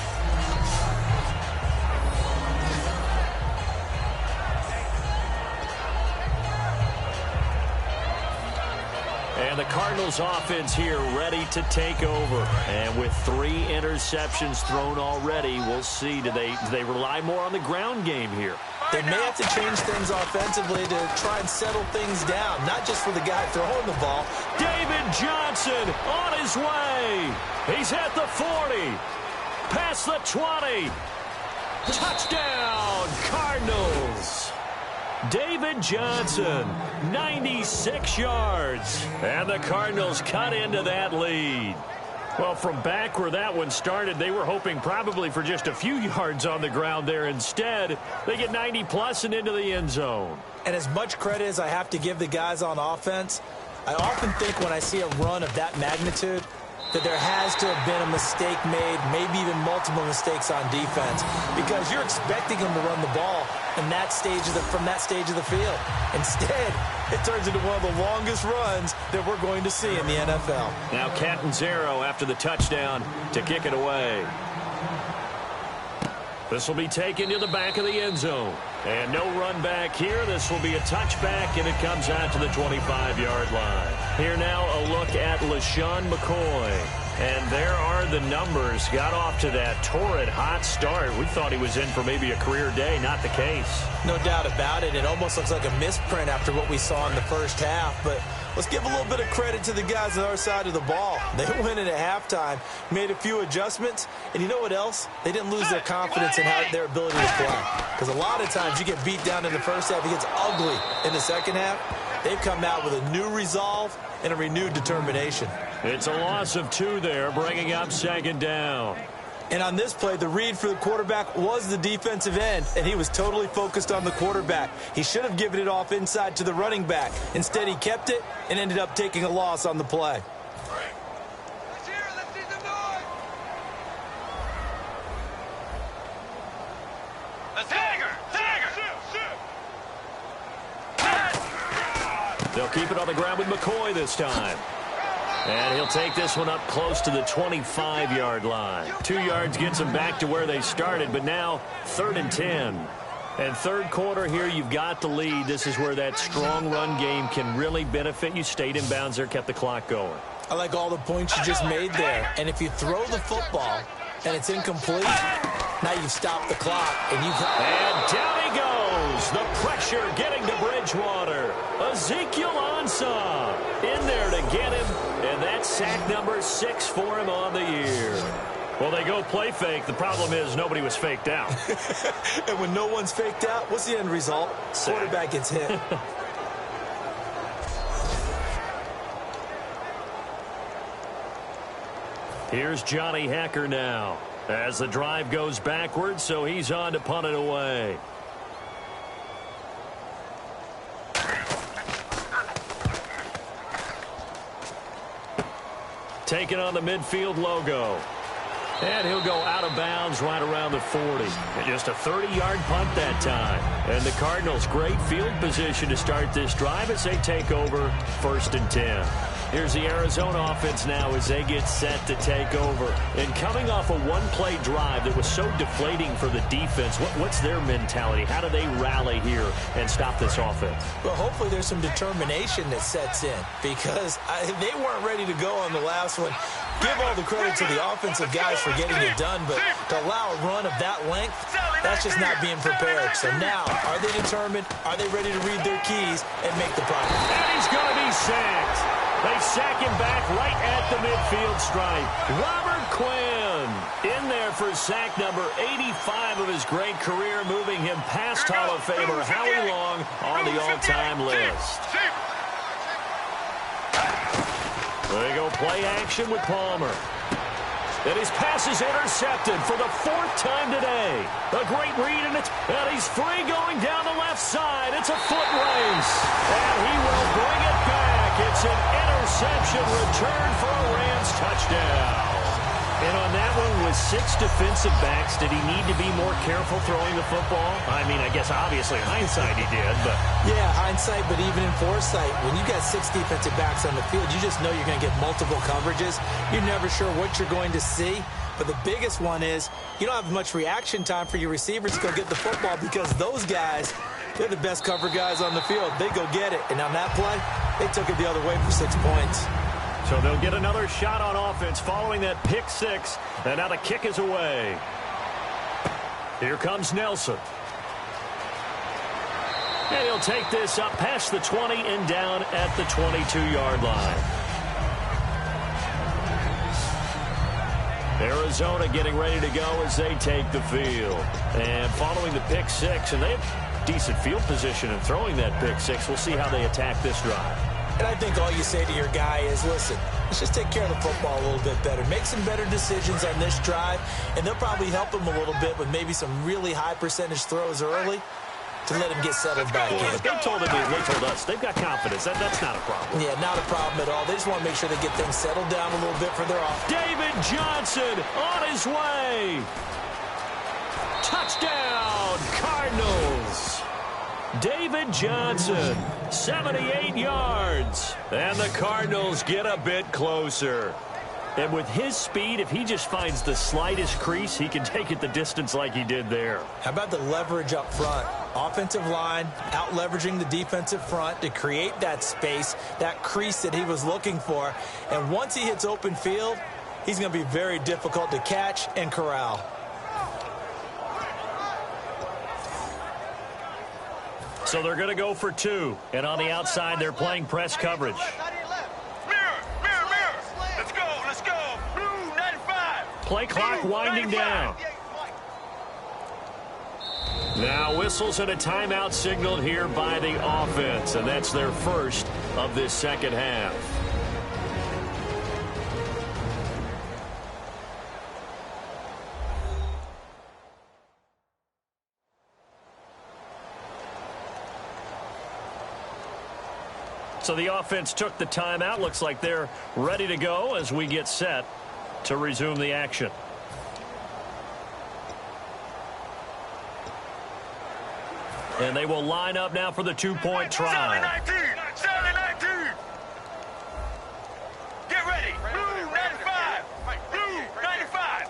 And the Cardinals offense here ready to take over. And with 3 interceptions thrown already, we'll see. Do they rely more on the ground game here? They may have to change things offensively to try and settle things down, not just for the guy throwing the ball. David Johnson on his way. He's at the 40, past the 20. Touchdown, Cardinals. David Johnson, 96 yards. And the Cardinals cut into that lead. Well, from back where that one started, they were hoping probably for just a few yards on the ground there. Instead, they get 90-plus and into the end zone. And as much credit as I have to give the guys on offense, I often think when I see a run of that magnitude that there has to have been a mistake made, maybe even multiple mistakes on defense, because you're expecting them to run the ball in that stage from that stage of the field. Instead, it turns into one of the longest runs that we're going to see in the NFL. Now Catanzaro after the touchdown to kick it away. This will be taken to the back of the end zone. And no run back here. This will be a touchback, and it comes out to the 25-yard line. Here now a look at LaShawn McCoy. And there are the numbers. Got off to that torrid hot start. We thought he was in for maybe a career day. Not the case. No doubt about it. It almost looks like a misprint after what we saw in the first half. But let's give a little bit of credit to the guys on our side of the ball. They went in at halftime, made a few adjustments, and you know what else? They didn't lose their confidence in their ability to play. Because a lot of times you get beat down in the first half, it gets ugly in the second half. They've come out with a new resolve and a renewed determination. It's a loss of 2 there, bringing up second down. And on this play, the read for the quarterback was the defensive end, and he was totally focused on the quarterback. He should have given it off inside to the running back. Instead, he kept it and ended up taking a loss on the play. Let's hear it. Let's see some noise. They'll keep it on the ground with McCoy this time. And he'll take this one up close to the 25-yard line. 2 yards gets them back to where they started, but now 3rd and 10. And third quarter here, you've got the lead. This is where that strong run game can really benefit you. Stayed in bounds there, kept the clock going. I like all the points you just made there. And if you throw the football and it's incomplete, now you've stopped the clock. And down he goes. The pressure getting to Bridgewater. Ezekiel Ansah in there to get him. And that's sack number 6 for him on the year. Well, they go play fake. The problem is nobody was faked out. And when no one's faked out, what's the end result? Sack. Quarterback gets hit. Here's Johnny Hekker now as the drive goes backwards, so he's on to punt it away. Taking on the midfield logo. And he'll go out of bounds right around the 40. And just a 30-yard punt that time. And the Cardinals, great field position to start this drive as they take over 1st and 10. Here's the Arizona offense now as they get set to take over. And coming off a one-play drive that was so deflating for the defense, what's their mentality? How do they rally here and stop this offense? Well, hopefully there's some determination that sets in because they weren't ready to go on the last one. Give all the credit to the offensive guys for getting it done, but to allow a run of that length, that's just not being prepared. So now, are they determined? Are they ready to read their keys and make the play? And he's going to be sacked. They sack him back right at the midfield stripe. Robert Quinn in there for sack number 85 of his great career, moving him past Hall of Famer Howie Long on the all-time list. They go play action with Palmer. And his pass is intercepted for the 4th time today. A great read, and he's free going down the left side. It's a foot race. And he will bring it back. It's an interception return for a Rams touchdown. And on that one, with 6 defensive backs, did he need to be more careful throwing the football? I mean, I guess obviously in hindsight he did, but... Yeah, hindsight, but even in foresight, when you got 6 defensive backs on the field, you just know you're going to get multiple coverages. You're never sure what you're going to see. But the biggest one is you don't have much reaction time for your receivers to go get the football because those guys, they're the best cover guys on the field. They go get it. And on that play, They took it the other way for 6 points. So they'll get another shot on offense following that pick six. And now the kick is away. Here comes Nelson. And he'll take this up past the 20 and down at the 22-yard line. Arizona getting ready to go as they take the field. And following the pick six, and they have decent field position in throwing that pick six. We'll see how they attack this drive. And I think all you say to your guy is, listen, let's just take care of the football a little bit better. Make some better decisions on this drive, and they'll probably help him a little bit with maybe some really high percentage throws early to let him get settled back in. They told us they've got confidence. That's not a problem. Yeah, not a problem at all. They just want to make sure they get things settled down a little bit for their offense. David Johnson on his way. Touchdown, Cardinals. David Johnson, 78 yards. And the Cardinals get a bit closer. And with his speed, if he just finds the slightest crease, he can take it the distance like he did there. How about the leverage up front? Offensive line out leveraging the defensive front to create that space, that crease that he was looking for. And once he hits open field, he's going to be very difficult to catch and corral. So they're going to go for two. And on the outside, they're playing press coverage. Play clock winding down. Now whistles and a timeout signaled here by the offense, and that's their first of this second half. So the offense took the timeout. Looks like they're ready to go as we get set to resume the action. And they will line up now for the two-point try. 19. Get ready. Blue 95. Blue 95.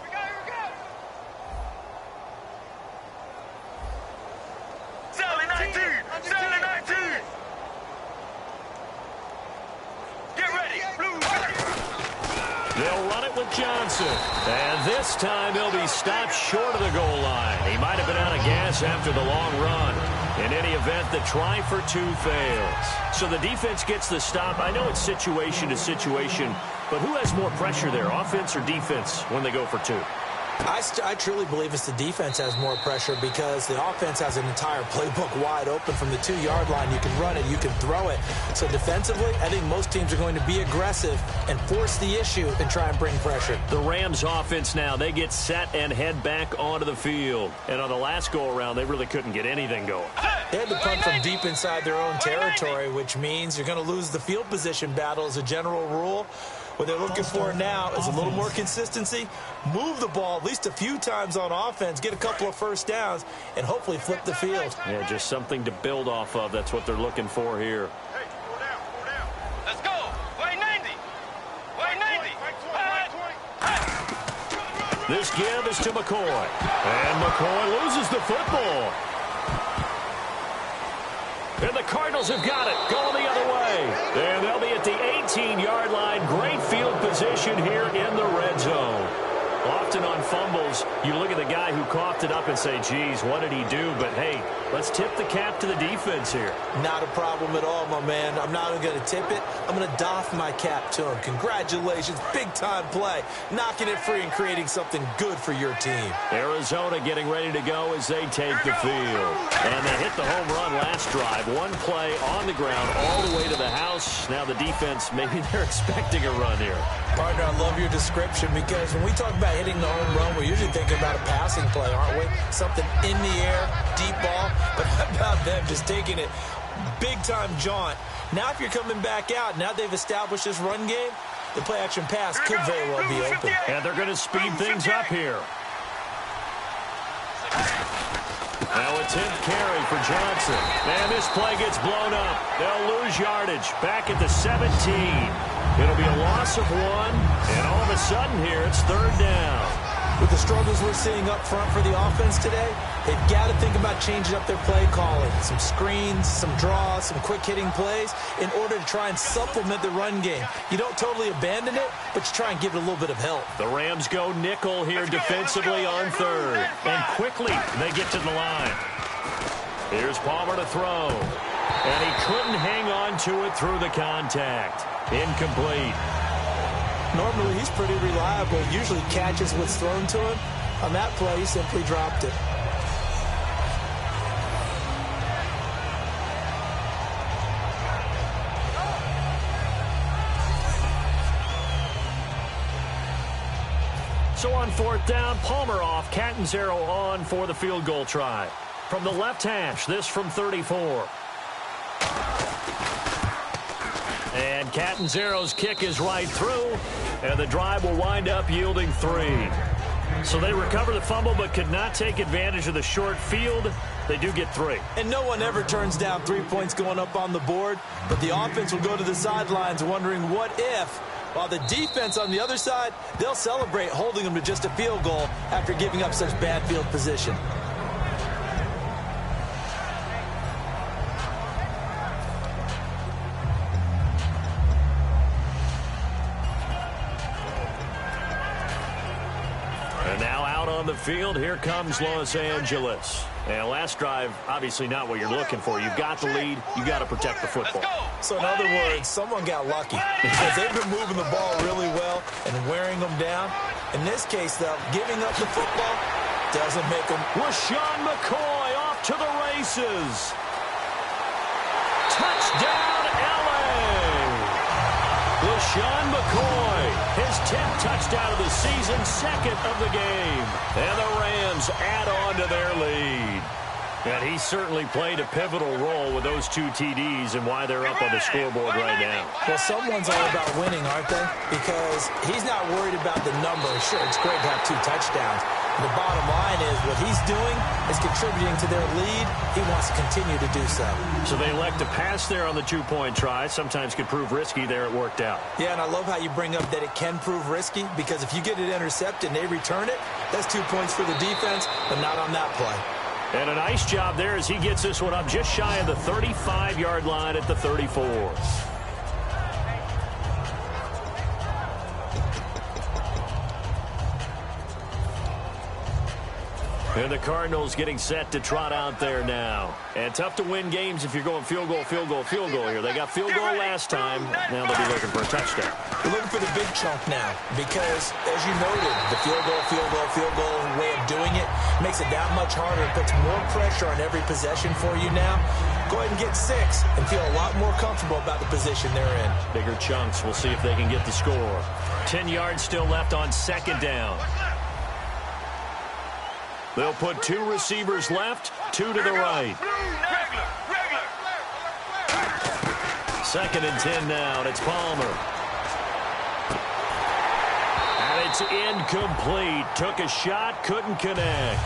Here we go. Sally 19. Sally 19. Get ready. Blue. They'll run it with Johnson. And this time he'll be stopped short of the goal line. He might have been out of gas after the long run. In any event, the try for two fails. So the defense gets the stop. I know it's situation to situation, but who has more pressure there, offense or defense, when they go for two? I truly believe it's the defense has more pressure because the offense has an entire playbook wide open from the 2-yard line. You can run it, you can throw it. So defensively, I think most teams are going to be aggressive and force the issue and try and bring pressure. The Rams offense now, they get set and head back onto the field. And on the last go-around, they really couldn't get anything going. They had to punt from deep inside their own territory, which means you're going to lose the field position battle as a general rule. What they're looking for now is a little more consistency, move the ball at least a few times on offense, get a couple of first downs, and hopefully flip the field. Yeah, just something to build off of. That's what they're looking for here. Hey, go down. Let's go. White 90. White 90. This give is to McCoy. And McCoy loses the football. And the Cardinals have got it, going the other way. And they'll be at the 18-yard line. Great field position here in the red zone. Often on fumbles, you look at the guy who coughed it up and say, geez, what did he do? But, hey, let's tip the cap to the defense here. Not a problem at all, my man. I'm not going to tip it. I'm going to doff my cap to him. Congratulations. Big-time play. Knocking it free and creating something good for your team. Arizona getting ready to go as they take the field. And they hit the home run last drive. One play on the ground all the way to the house. Now the defense, maybe they're expecting a run here. Partner, I love your description because when we talk about hitting the home run, we're usually thinking about a passing play, aren't we? Something in the air, deep ball. But how about them just taking it big-time jaunt? Now if you're coming back out, now they've established this run game, the play-action pass could very well be open. And they're going to speed things up here. Now a 10th carry for Johnson. And this play gets blown up. They'll lose yardage back at the 17. It'll be a loss of one. And all of a sudden here, it's third down. With the struggles we're seeing up front for the offense today, they've got to think about changing up their play calling. Some screens, some draws, some quick-hitting plays in order to try and supplement the run game. You don't totally abandon it, but you try and give it a little bit of help. The Rams go nickel here defensively on third. And quickly they get to the line. Here's Palmer to throw. And he couldn't hang on to it through the contact. Incomplete. Normally, he's pretty reliable. Usually catches what's thrown to him. On that play, he simply dropped it. So on fourth down, Palmer off, Catanzaro on for the field goal try. From the left hash, this from 34. And Catanzaro's kick is right through, and the drive will wind up yielding 3. So they recover the fumble but could not take advantage of the short field. They do get 3. And no one ever turns down 3 points going up on the board, but the offense will go to the sidelines wondering what if, while the defense on the other side, they'll celebrate holding them to just a field goal after giving up such bad field position. The field, here comes Los Angeles. And last drive, obviously not what you're looking for. You've got the lead. You've got to protect the football. So in other words, someone got lucky because they've been moving the ball really well and wearing them down. In this case, though, giving up the football doesn't make them. LaShawn McCoy off to the races. Touchdown, LA! LaShawn McCoy, his 10th touchdown of the season, second of the game. And the Rams add on to their lead. And he certainly played a pivotal role with those 2 TDs and why they're up on the scoreboard right now. Well, someone's all about winning, aren't they? Because he's not worried about the number. Sure, it's great to have 2 touchdowns. The bottom line is what he's doing is contributing to their lead. He wants to continue to do so. So they elect to pass there on the 2-point try. Sometimes could prove risky. There it worked out. Yeah, and I love how you bring up that it can prove risky because if you get it intercepted and they return it, that's 2 points for the defense, but not on that play. And a nice job there as he gets this one up just shy of the 35-yard line at the 34. And the Cardinals getting set to trot out there now. And tough to win games if you're going field goal, field goal, field goal here. They got field goal last time. Now they'll be looking for a touchdown. We're looking for the big chunk now because, as you noted, the field goal way of doing it makes it that much harder. It puts more pressure on every possession for you now. Go ahead and get 6 and feel a lot more comfortable about the position they're in. Bigger chunks. We'll see if they can get the score. 10 yards still left on second down. They'll put 2 receivers left, 2 to the right. Second and 10 now, and it's Palmer. And it's incomplete. Took a shot, couldn't connect.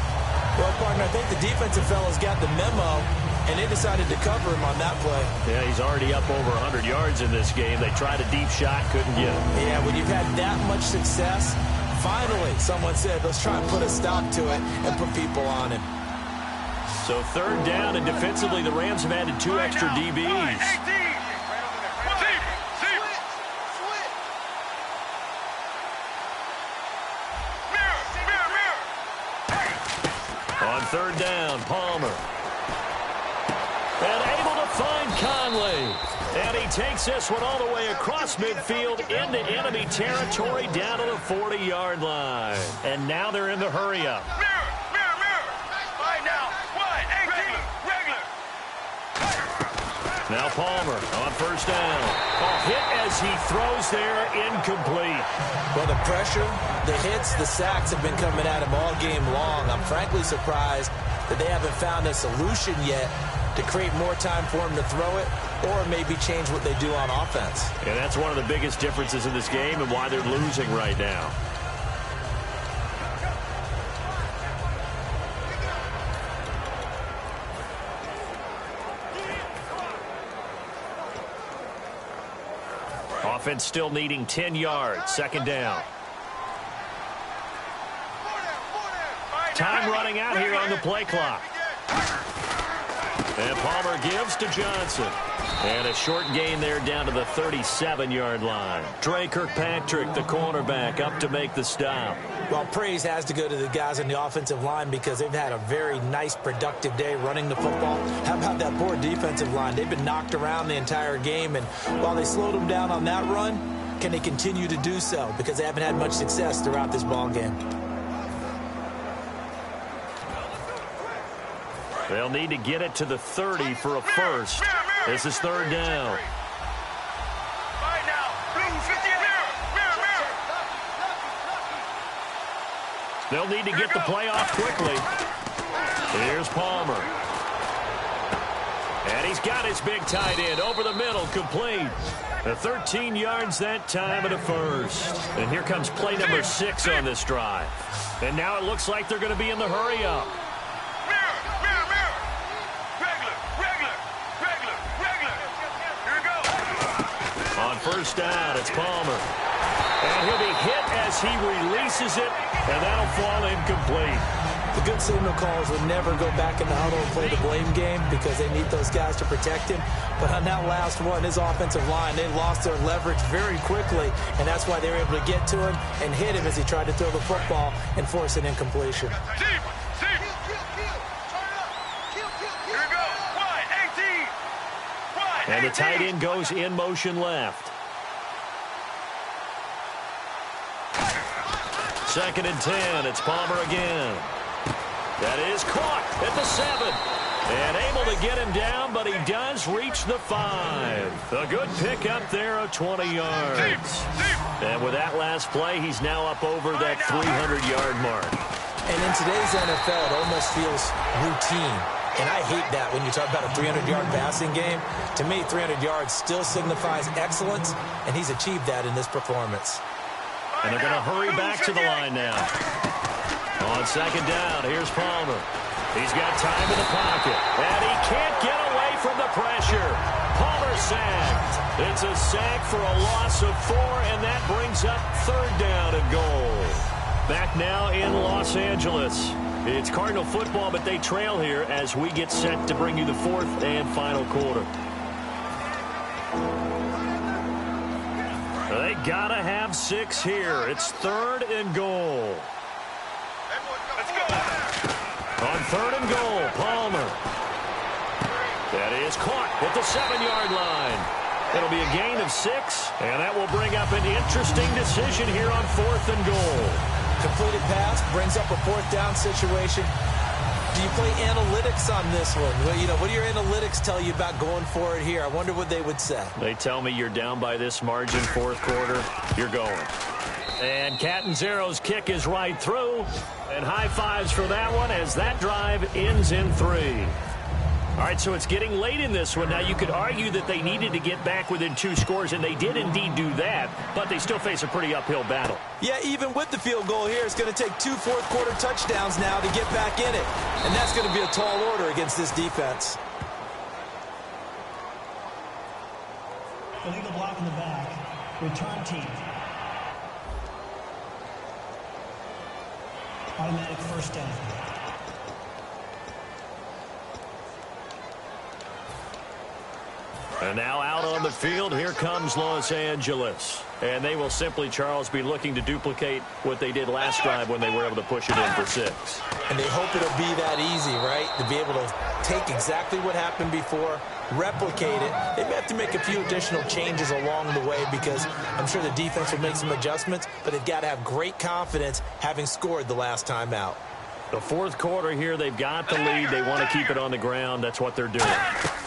Well, partner, I think the defensive fellas got the memo, and they decided to cover him on that play. Yeah, he's already up over 100 yards in this game. They tried a deep shot, couldn't get it. Yeah, when you've had that much success, finally, someone said, let's try and put a stop to it and put people on him. So third down, and defensively, the Rams have added 2 extra DBs. On third down, Palmer. And able to find Conley. And he takes this one all the way across midfield into enemy territory down to the 40-yard line. And now they're in the hurry-up. Now Palmer on first down. A hit as he throws there, incomplete. Well, the pressure, the hits, the sacks have been coming at him all game long. I'm frankly surprised that they haven't found a solution yet to create more time for him to throw it or maybe change what they do on offense. And that's one of the biggest differences in this game and why they're losing right now. Offense still needing 10 yards. Second down. Time running out here on the play clock. And Palmer gives to Johnson. And a short gain there down to the 37-yard line. Trey Kirkpatrick, the cornerback, up to make the stop. Well, praise has to go to the guys on the offensive line because they've had a very nice, productive day running the football. How about that poor defensive line? They've been knocked around the entire game, and while they slowed them down on that run, can they continue to do so? Because they haven't had much success throughout this ball game. They'll need to get it to the 30 for a first. This is third down. Right now. Blue 50 mirror. They'll need to get the play off quickly. Here's Palmer. And he's got his big tight end over the middle, complete. 13 yards that time and a first. And here comes play number 6 on this drive. And now it looks like they're going to be in the hurry-up. On first down, it's Palmer. And he'll be hit as he releases it, and that'll fall incomplete. The good signal calls would never go back in the huddle and play the blame game because they need those guys to protect him. But on that last one, his offensive line, they lost their leverage very quickly, and that's why they were able to get to him and hit him as he tried to throw the football and force an incompletion. And the tight end goes in motion left. Second and 10. It's Palmer again. That is caught at the 7. And able to get him down, but he does reach the 5. A good pickup there of 20 yards. And with that last play, he's now up over that 300-yard mark. And in today's NFL, it almost feels routine. And I hate that when you talk about a 300-yard passing game. To me, 300 yards still signifies excellence, and he's achieved that in this performance. And they're going to hurry back to the line now. On second down, here's Palmer. He's got time in the pocket, and he can't get away from the pressure. Palmer sacked. It's a sack for a loss of 4, and that brings up third down and goal. Back now in Los Angeles. It's Cardinal football, but they trail here as we get set to bring you the fourth and final quarter. They gotta have 6 here. It's third and goal. Let's go. On third and goal, Palmer. That is caught at the 7-yard line. It'll be a gain of 6, and that will bring up an interesting decision here on fourth and goal. Completed pass brings up a fourth down situation. Do you play analytics on this one? Well, you know, what do your analytics tell you about going for it here? I wonder what they would say. They tell me you're down by this margin fourth quarter, you're going. And Catanzaro's kick is right through. And high fives for that one as that drive ends in 3. All right, so it's getting late in this one. Now, you could argue that they needed to get back within 2 scores, and they did indeed do that, but they still face a pretty uphill battle. Yeah, even with the field goal here, it's going to take 2 fourth-quarter touchdowns now to get back in it. And that's going to be a tall order against this defense. Illegal block in the back. Return team. Automatic first down. And now out on the field, here comes Los Angeles. And they will simply, Charles, be looking to duplicate what they did last drive when they were able to push it in for 6. And they hope it'll be that easy, right? To be able to take exactly what happened before, replicate it. They may have to make a few additional changes along the way because I'm sure the defense will make some adjustments, but they've got to have great confidence having scored the last time out. The fourth quarter here, they've got the lead. They want to keep it on the ground. That's what they're doing.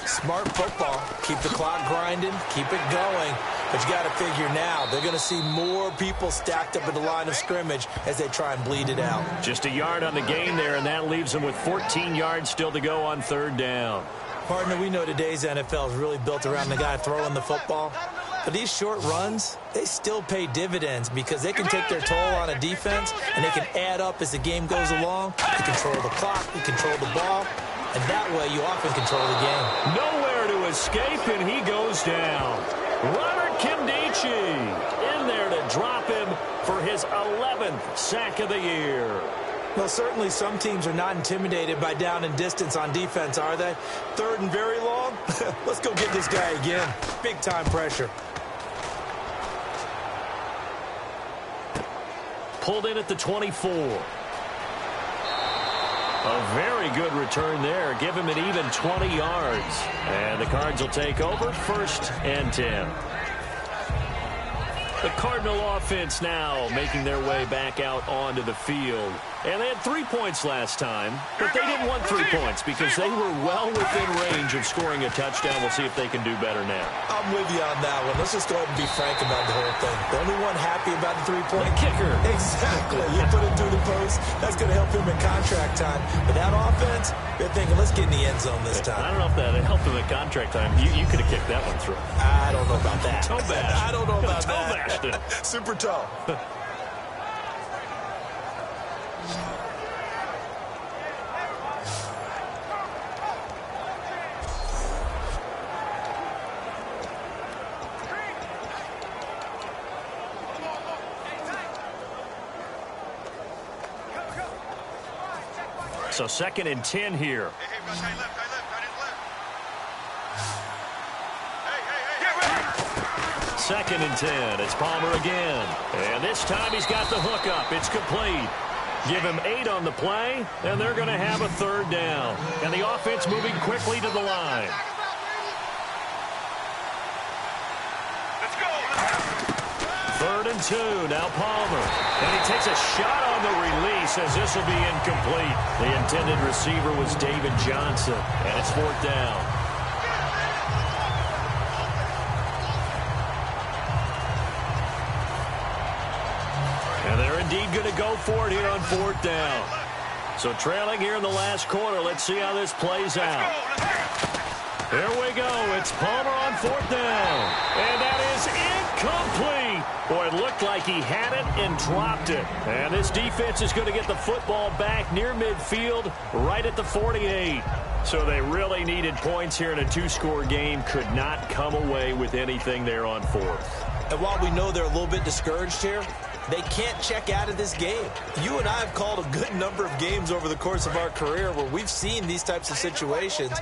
Smart football. Keep the clock grinding. Keep it going. But you got to figure now, they're going to see more people stacked up at the line of scrimmage as they try and bleed it out. Just a yard on the gain there, and that leaves them with 14 yards still to go on third down. Partner, we know today's NFL is really built around the guy throwing the football. But these short runs, they still pay dividends because they can take their toll on a defense and they can add up as the game goes along. You control the clock, you control the ball, and that way you often control the game. Nowhere to escape, and he goes down. Robert Kimdichie in there to drop him for his 11th sack of the year. Well, certainly some teams are not intimidated by down and distance on defense, are they? Third and very long? Let's go get this guy again. Big-time pressure. Pulled in at the 24. A very good return there. Give him an even 20 yards. And the Cards will take over, 1st and 10. The Cardinal offense now making their way back out onto the field. And they had 3 points last time, but they didn't want 3 points because they were well within range of scoring a touchdown. We'll see if they can do better now. I'm with you on that one. Let's just go ahead and be frank about the whole thing. The only one happy about the 3-point kicker. Exactly. You put it through the post. That's going to help him in contract time. But that offense, they're thinking, let's get in the end zone this time. I don't know if that helped him in contract time. You could have kicked that one through. I don't know about that. Toe bash. I don't know about toe that. Bashed it. Super toe. So 2nd and 10 here. Second and 10. It's Palmer again. And this time he's got the hook up. It's complete. Give him 8 on the play, and they're going to have a 3rd down. And the offense moving quickly to the line. Let's go. 3rd and 2. Now Palmer. And he takes a shot on the release as this will be incomplete. The intended receiver was David Johnson. And it's 4th down. And they're indeed going to go for it here on 4th down. So trailing here in the last quarter. Let's see how this plays out. Here we go. It's Palmer on 4th down. And that is incomplete. Boy, it looked like he had it and dropped it. And this defense is going to get the football back near midfield, right at the 48. So they really needed points here in a 2-score game. Could not come away with anything there on 4th. And while we know they're a little bit discouraged here, they can't check out of this game. You and I have called a good number of games over the course of our career where we've seen these types of situations.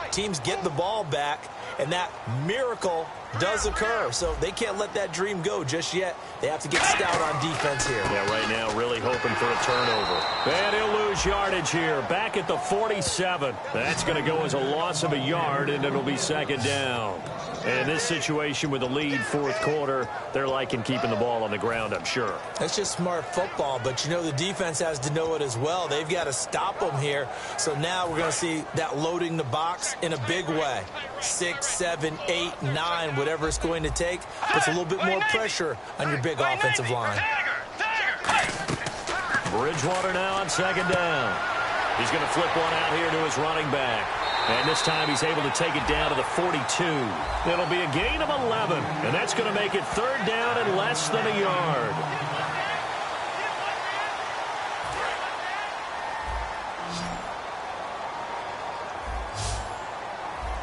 Teams get the ball back, and that miracle does occur. So they can't let that dream go just yet. They have to get stout on defense here. Yeah, right now really hoping for a turnover. And he'll lose yardage here. Back at the 47. That's going to go as a loss of a yard, and it'll be 2nd down. And this situation with the lead 4th quarter, they're liking keeping the ball on the ground, I'm sure. That's just smart football, but you know the defense has to know it as well. They've got to stop them here. So now we're going to see that loading the box in a big way. 6, 7, 8, 9, whatever it's going to take, puts a little bit more pressure on your big offensive line. Bridgewater now on 2nd down. He's going to flip one out here to his running back. And this time he's able to take it down to the 42. It'll be a gain of 11. And that's going to make it 3rd down and less than a yard.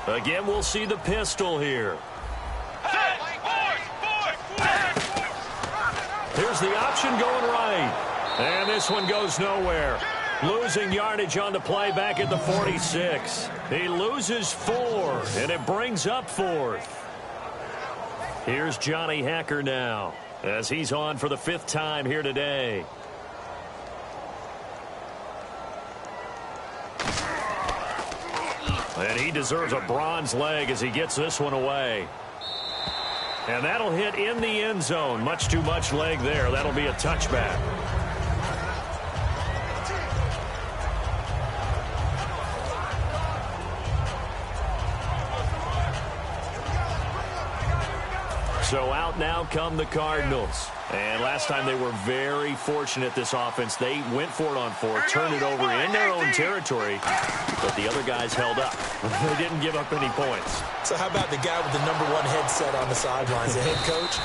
Again, we'll see the pistol here. Here's the option going right. And this one goes nowhere. Losing yardage on the play back at the 46. He loses 4, and it brings up 4th. Here's Johnny Hacker now as he's on for the 5th time here today. And he deserves a bronze leg as he gets this one away. And that'll hit in the end zone. Much too much leg there. That'll be a touchback. So out now come the Cardinals. And last time they were very fortunate, this offense. They went for it on 4th, turned it over in their own territory, but the other guys held up. They didn't give up any points. So how about the guy with the #1 headset on the sidelines, the head coach?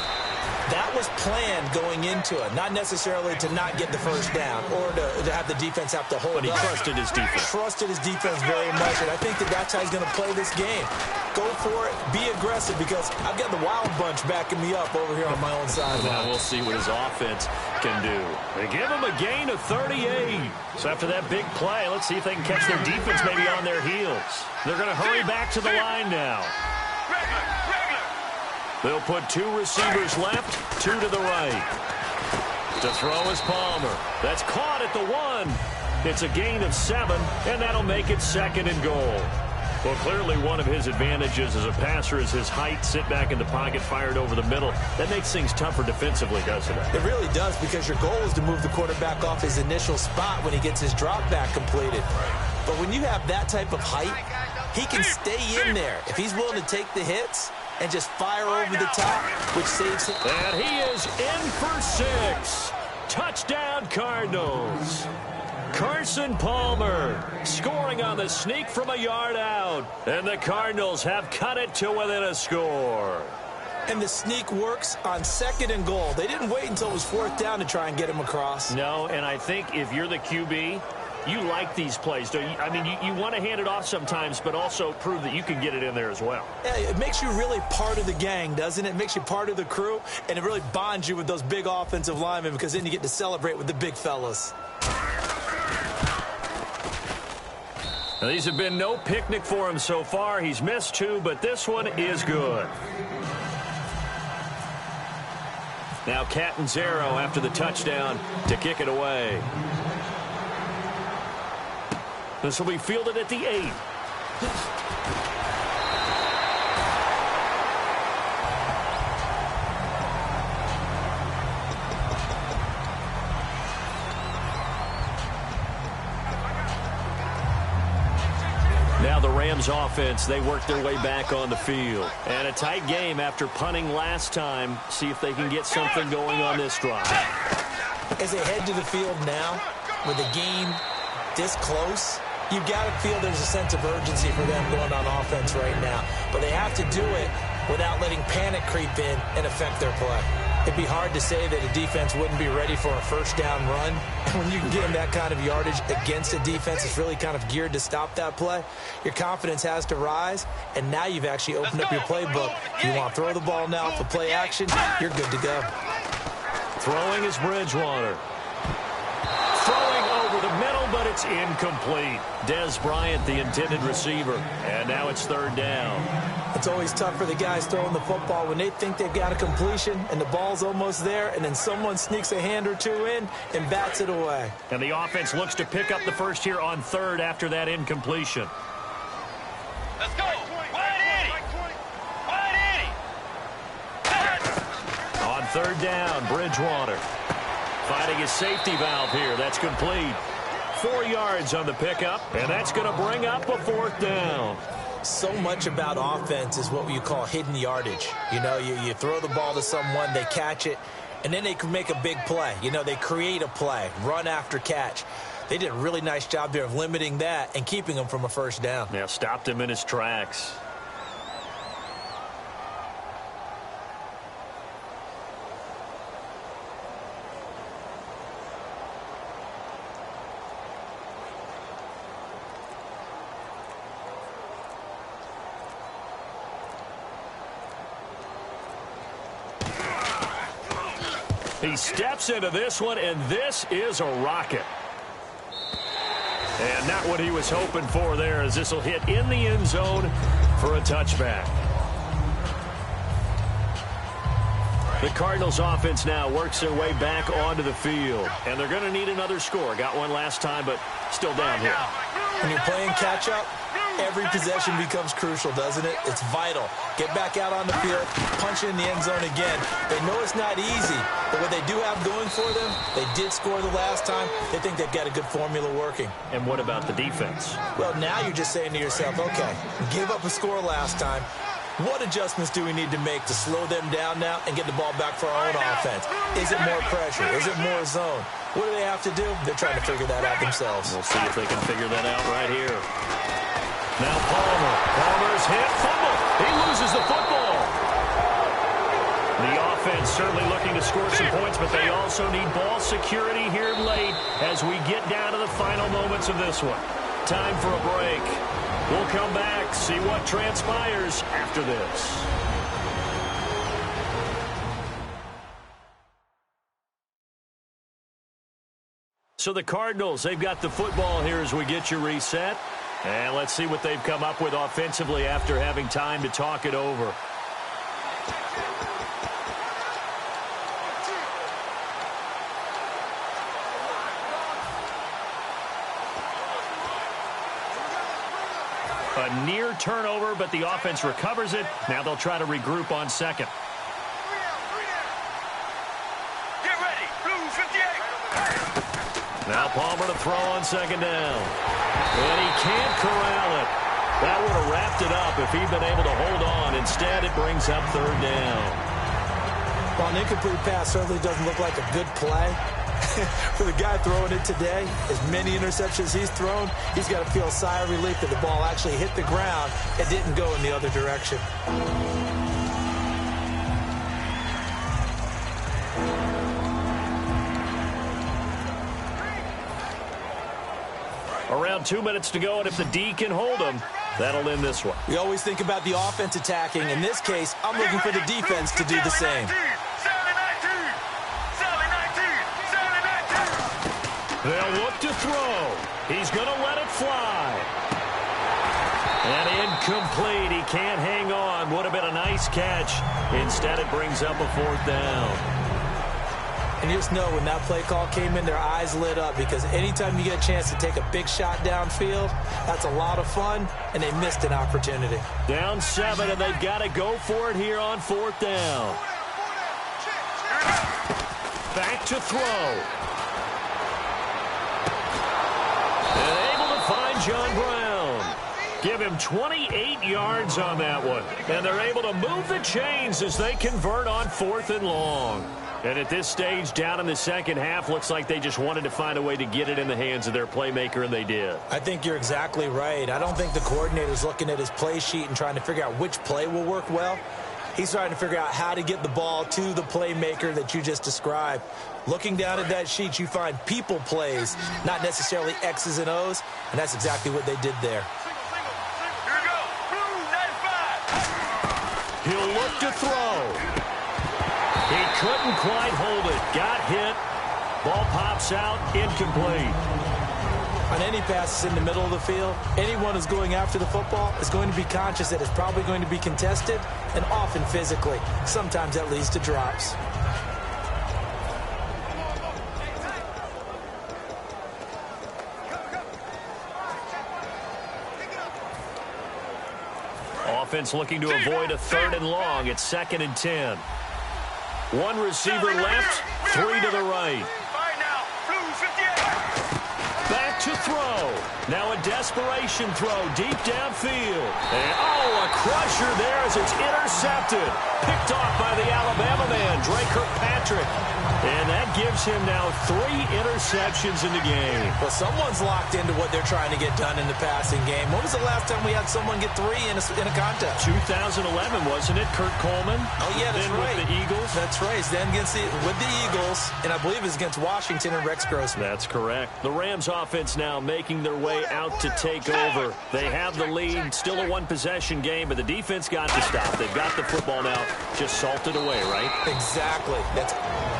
That was planned going into it, not necessarily to not get the first down or to have the defense have to hold But he up. trusted his defense. Trusted his defense very much, and I think that's how he's going to play this game. Go for it, be aggressive, because I've got the wild bunch backing me up over here on my own sideline. Now we'll see what his offense can do. They give him a gain of 38. So after that big play, let's see if they can catch their defense maybe on their heels. They're going to hurry back to the line now. They'll put 2 receivers left, 2 to the right. To throw is Palmer. That's caught at the 1. It's a gain of 7, and that'll make it 2nd and goal. Well, clearly one of his advantages as a passer is his height, sit back in the pocket, fired over the middle. That makes things tougher defensively, doesn't it? It really does, because your goal is to move the quarterback off his initial spot when he gets his drop back completed. But when you have that type of height, he can stay in there if he's willing to take the hits and just fire over the top, which saves him. And he is in for 6. Touchdown, Cardinals. Carson Palmer scoring on the sneak from a yard out. And the Cardinals have cut it to within a score. And the sneak works on 2nd and goal. They didn't wait until it was 4th down to try and get him across. No, and I think if you're the QB, you like these plays, don't you? I mean, you want to hand it off sometimes, but also prove that you can get it in there as well. Yeah, it makes you really part of the gang, doesn't it? It makes you part of the crew, and it really bonds you with those big offensive linemen, because then you get to celebrate with the big fellas. Now, these have been no picnic for him so far. He's missed 2, but this one is good. Now Catanzaro after the touchdown to kick it away. This will be fielded at the 8. Now the Rams offense, they work their way back on the field. And a tight game after punting last time. See if they can get something going on this drive. As they head to the field now, with the game this close, you've got to feel there's a sense of urgency for them going on offense right now. But they have to do it without letting panic creep in and affect their play. It'd be hard to say that a defense wouldn't be ready for a first down run. When you can get that kind of yardage against a defense that's really kind of geared to stop that play, your confidence has to rise, and now you've actually opened up your playbook. If you want to throw the ball now for play action, you're good to go. Throwing is Bridgewater. Throwing over the middle, but it's incomplete. Dez Bryant, the intended receiver. And now it's 3rd down. It's always tough for the guys throwing the football when they think they've got a completion and the ball's almost there, and then someone sneaks a hand or 2 in and bats it away. And the offense looks to pick up the first here on 3rd after that incompletion. Let's go. Wide 80. On 3rd down, Bridgewater finding his safety valve here. That's complete. 4 yards on the pickup, and that's going to bring up a 4th down. So much about offense is what you call hidden yardage. You know, you throw the ball to someone, they catch it, and then they can make a big play. You know, they create a play, run after catch. They did a really nice job there of limiting that and keeping him from a first down. Yeah, stopped him in his tracks. He steps into this one, and this is a rocket. And not what he was hoping for there, as this will hit in the end zone for a touchback. The Cardinals offense now works their way back onto the field. And they're going to need another score. Got one last time, but still down here. When you're playing catch-up, every possession becomes crucial, doesn't it? It's vital. Get back out on the field, punch it in the end zone again. They know it's not easy, but what they do have going for them, they did score the last time. They think they've got a good formula working. And what about the defense? Well, now you're just saying to yourself, okay, gave up a score last time. What adjustments do we need to make to slow them down now and get the ball back for our own offense? Is it more pressure? Is it more zone? What do they have to do? They're trying to figure that out themselves. We'll see if they can figure that out right here. Now Palmer. Palmer's hit. Fumble. He loses the football. The offense certainly looking to score some points, but they also need ball security here late as we get down to the final moments of this one. Time for a break. We'll come back, see what transpires after this. So the Cardinals, they've got the football here as we get you reset. And let's see what they've come up with offensively after having time to talk it over. A near turnover, but the offense recovers it. Now they'll try to regroup on second. Get ready, Blue 58. Now Palmer to throw on second down. And he can't corral it. That would have wrapped it up if he'd been able to hold on. Instead, it brings up third down. Well, an incomplete pass certainly doesn't look like a good play. For the guy throwing it today, as many interceptions he's thrown, he's got to feel a sigh of relief that the ball actually hit the ground and didn't go in the other direction. Around 2 minutes to go, and if the D can hold them, that'll end this one. We always think about the offense attacking. In this case, I'm looking for the defense to do the same. They'll look to throw. He's going to let it fly. And incomplete. He can't hang on. Would have been a nice catch. Instead, it brings up a fourth down. And you just know when that play call came in, their eyes lit up, because anytime you get a chance to take a big shot downfield, that's a lot of fun, and they missed an opportunity. Down 7, and they've got to go for it here on fourth down. Back to throw. And able to find John Brown. Give him 28 yards on that one. And they're able to move the chains as they convert on 4th and long. And at this stage, down in the second half, looks like they just wanted to find a way to get it in the hands of their playmaker, and they did. I think you're exactly right. I don't think the coordinator's looking at his play sheet and trying to figure out which play will work well. He's trying to figure out how to get the ball to the playmaker that you just described. Looking down at that sheet, you find people plays, not necessarily X's and O's, and that's exactly what they did there. Here we go, Blue 95. He'll look to throw. He couldn't quite hold it. Got hit. Ball pops out, incomplete. On any passes in the middle of the field, anyone who's going after the football is going to be conscious that it's probably going to be contested, and often physically. Sometimes that leads to drops. Offense looking to avoid a 3rd and long. It's 2nd and 10. One receiver left, 3 to the right. Fire now, Blue 58. Back to throw. Now a desperation throw deep downfield. And, oh, a crusher there as it's intercepted. Picked off by the Alabama man, Dre Kirkpatrick. And that gives him now 3 interceptions in the game. Well, someone's locked into what they're trying to get done in the passing game. When was the last time we had someone get 3 in a contest? 2011, wasn't it? Kurt Coleman. Oh, yeah, that's then right. With the Eagles. That's right. Then with the Eagles, and I believe it's against Washington and Rex Grossman. That's correct. The Rams offense now making their way out to take over. They have the lead. Still a one-possession game, but the defense got to stop. They've got the football now. Just salted away, right? Exactly.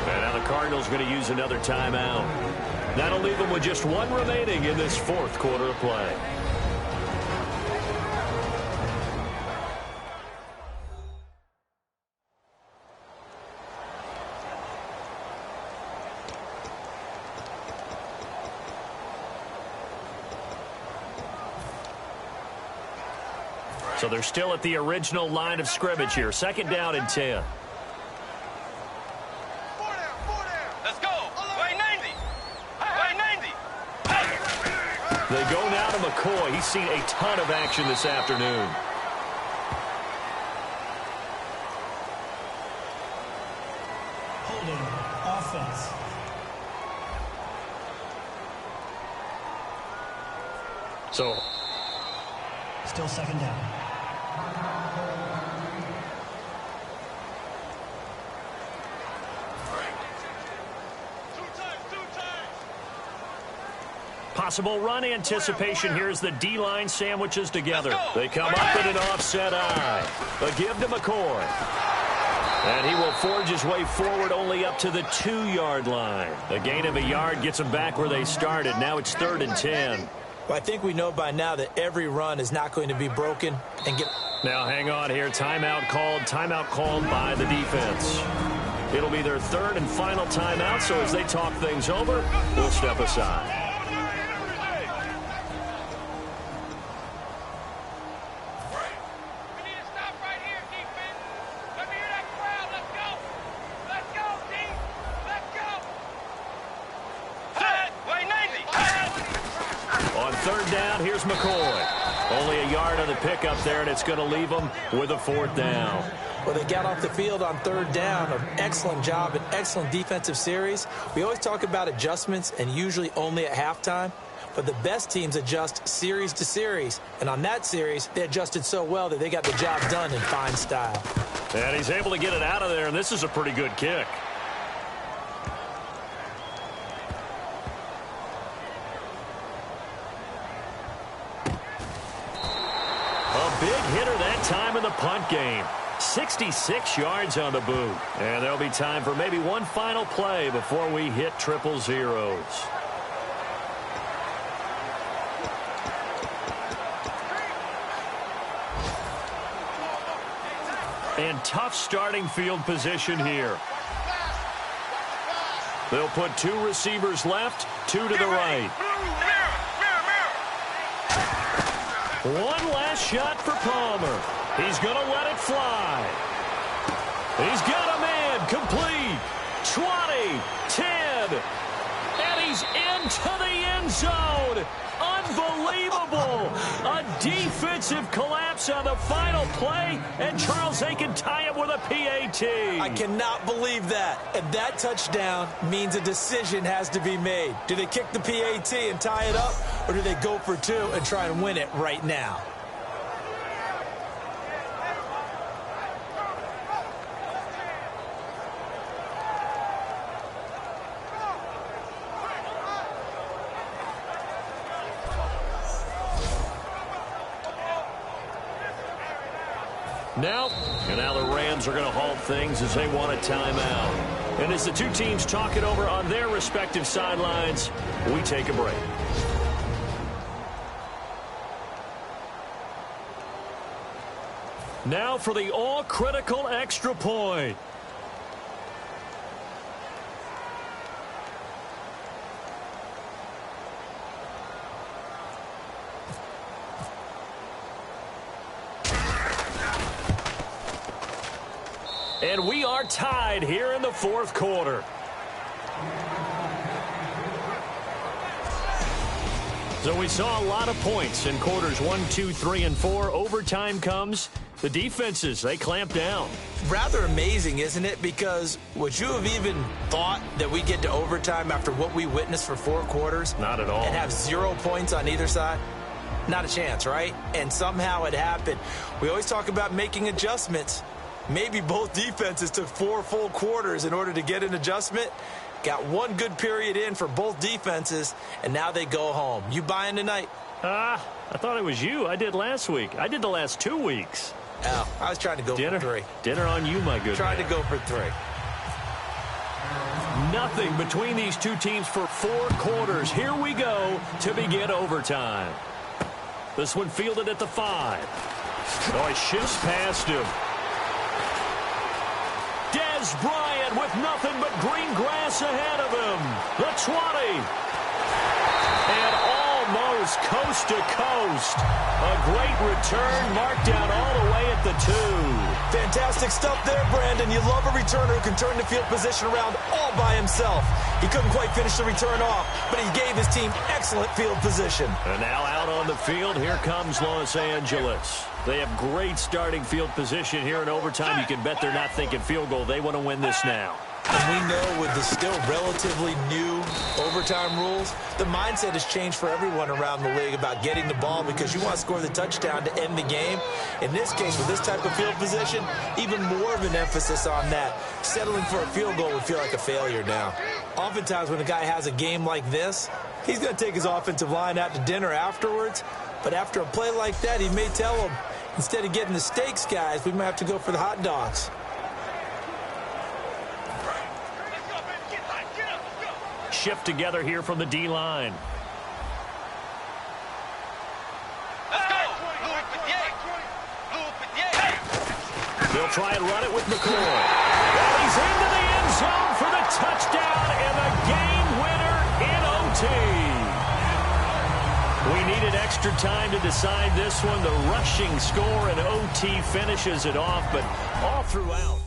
And now the Cardinals going to use another timeout. That'll leave them with just 1 remaining in this 4th quarter of play. So they're still at the original line of scrimmage here. 2nd down and 10. Let's go. Way 90. Way 90. They go now to McCoy. He's seen a ton of action this afternoon. Holding offense. So Still 2nd down. possible run anticipation here as the D-line sandwiches together. They come up in an offset eye. A give to McCoy. And he will forge his way forward only up to the 2-yard line. A gain of a yard gets them back where they started. Now it's 3rd and 10. Well, I think we know by now that every run is not going to be broken and get... Now hang on here. Timeout called by the defense. It'll be their 3rd and final timeout, so as they talk things over, we'll step aside. Here's McCoy. Only a yard on the pickup there, and it's going to leave them with a 4th down. Well, they got off the field on 3rd down. An excellent job, an excellent defensive series. We always talk about adjustments, and usually only at halftime. But the best teams adjust series to series. And on that series, they adjusted so well that they got the job done in fine style. And he's able to get it out of there, and this is a pretty good kick. Big hitter that time in the punt game. 66 yards on the boot. And there'll be time for maybe one final play before we hit 000. And tough starting field position here. They'll put 2 receivers left, 2 to the right. One last shot for Palmer. He's going to let it fly. He's got a man complete. 20, 10, and he's into the end zone. Unbelievable. A defensive collapse on the final play, and Charles, they can tie it with a PAT. I cannot believe that. And that touchdown means a decision has to be made. Do they kick the PAT and tie it up, or do they go for 2 and try and win it right now? Now the Rams are going to halt things as they want a timeout. And as the 2 teams talk it over on their respective sidelines, we take a break. Now for the all-critical extra point. And we are tied here in the 4th quarter. So we saw a lot of points in quarters 1, 2, 3, and 4. Overtime comes. The defenses, they clamp down. Rather amazing, isn't it? Because would you have even thought that we get to overtime after what we witnessed for 4 quarters? Not at all. And have 0 points on either side? Not a chance, right? And somehow it happened. We always talk about making adjustments. Maybe both defenses took 4 full quarters in order to get an adjustment. Got 1 good period in for both defenses, and now they go home. You buying tonight? I thought it was you. I did last week. I did the last 2 weeks. Oh, I was trying to go for 3. Dinner on you, my good Trying man. to go for 3. Nothing between these 2 teams for 4 quarters. Here we go to begin overtime. This one fielded at the 5. Oh, he shifts past him. Dez Bryant with nothing but green grass ahead of him. The 20. And almost coast to coast. A great return marked down all the way at the 2. Fantastic stuff there, Brandon. You love a returner who can turn the field position around all by himself. He couldn't quite finish the return off, but he gave his team excellent field position. And now out on the field, here comes Los Angeles. They have great starting field position here in overtime. You can bet they're not thinking field goal. They want to win this now. And we know with the still relatively new overtime rules, the mindset has changed for everyone around the league about getting the ball because you want to score the touchdown to end the game. In this case, with this type of field position, even more of an emphasis on that. Settling for a field goal would feel like a failure now. Oftentimes when a guy has a game like this, He's going to take his offensive line out to dinner afterwards. But after a play like that, he may tell them, instead of getting the steaks, guys, we might have to go for the hot dogs. Shift together here from the D-line. They'll try and run it with McCoy. And he's into the end zone for the touchdown and the game winner in OT. We needed extra time to decide this one. The rushing score in OT finishes it off, but all throughout.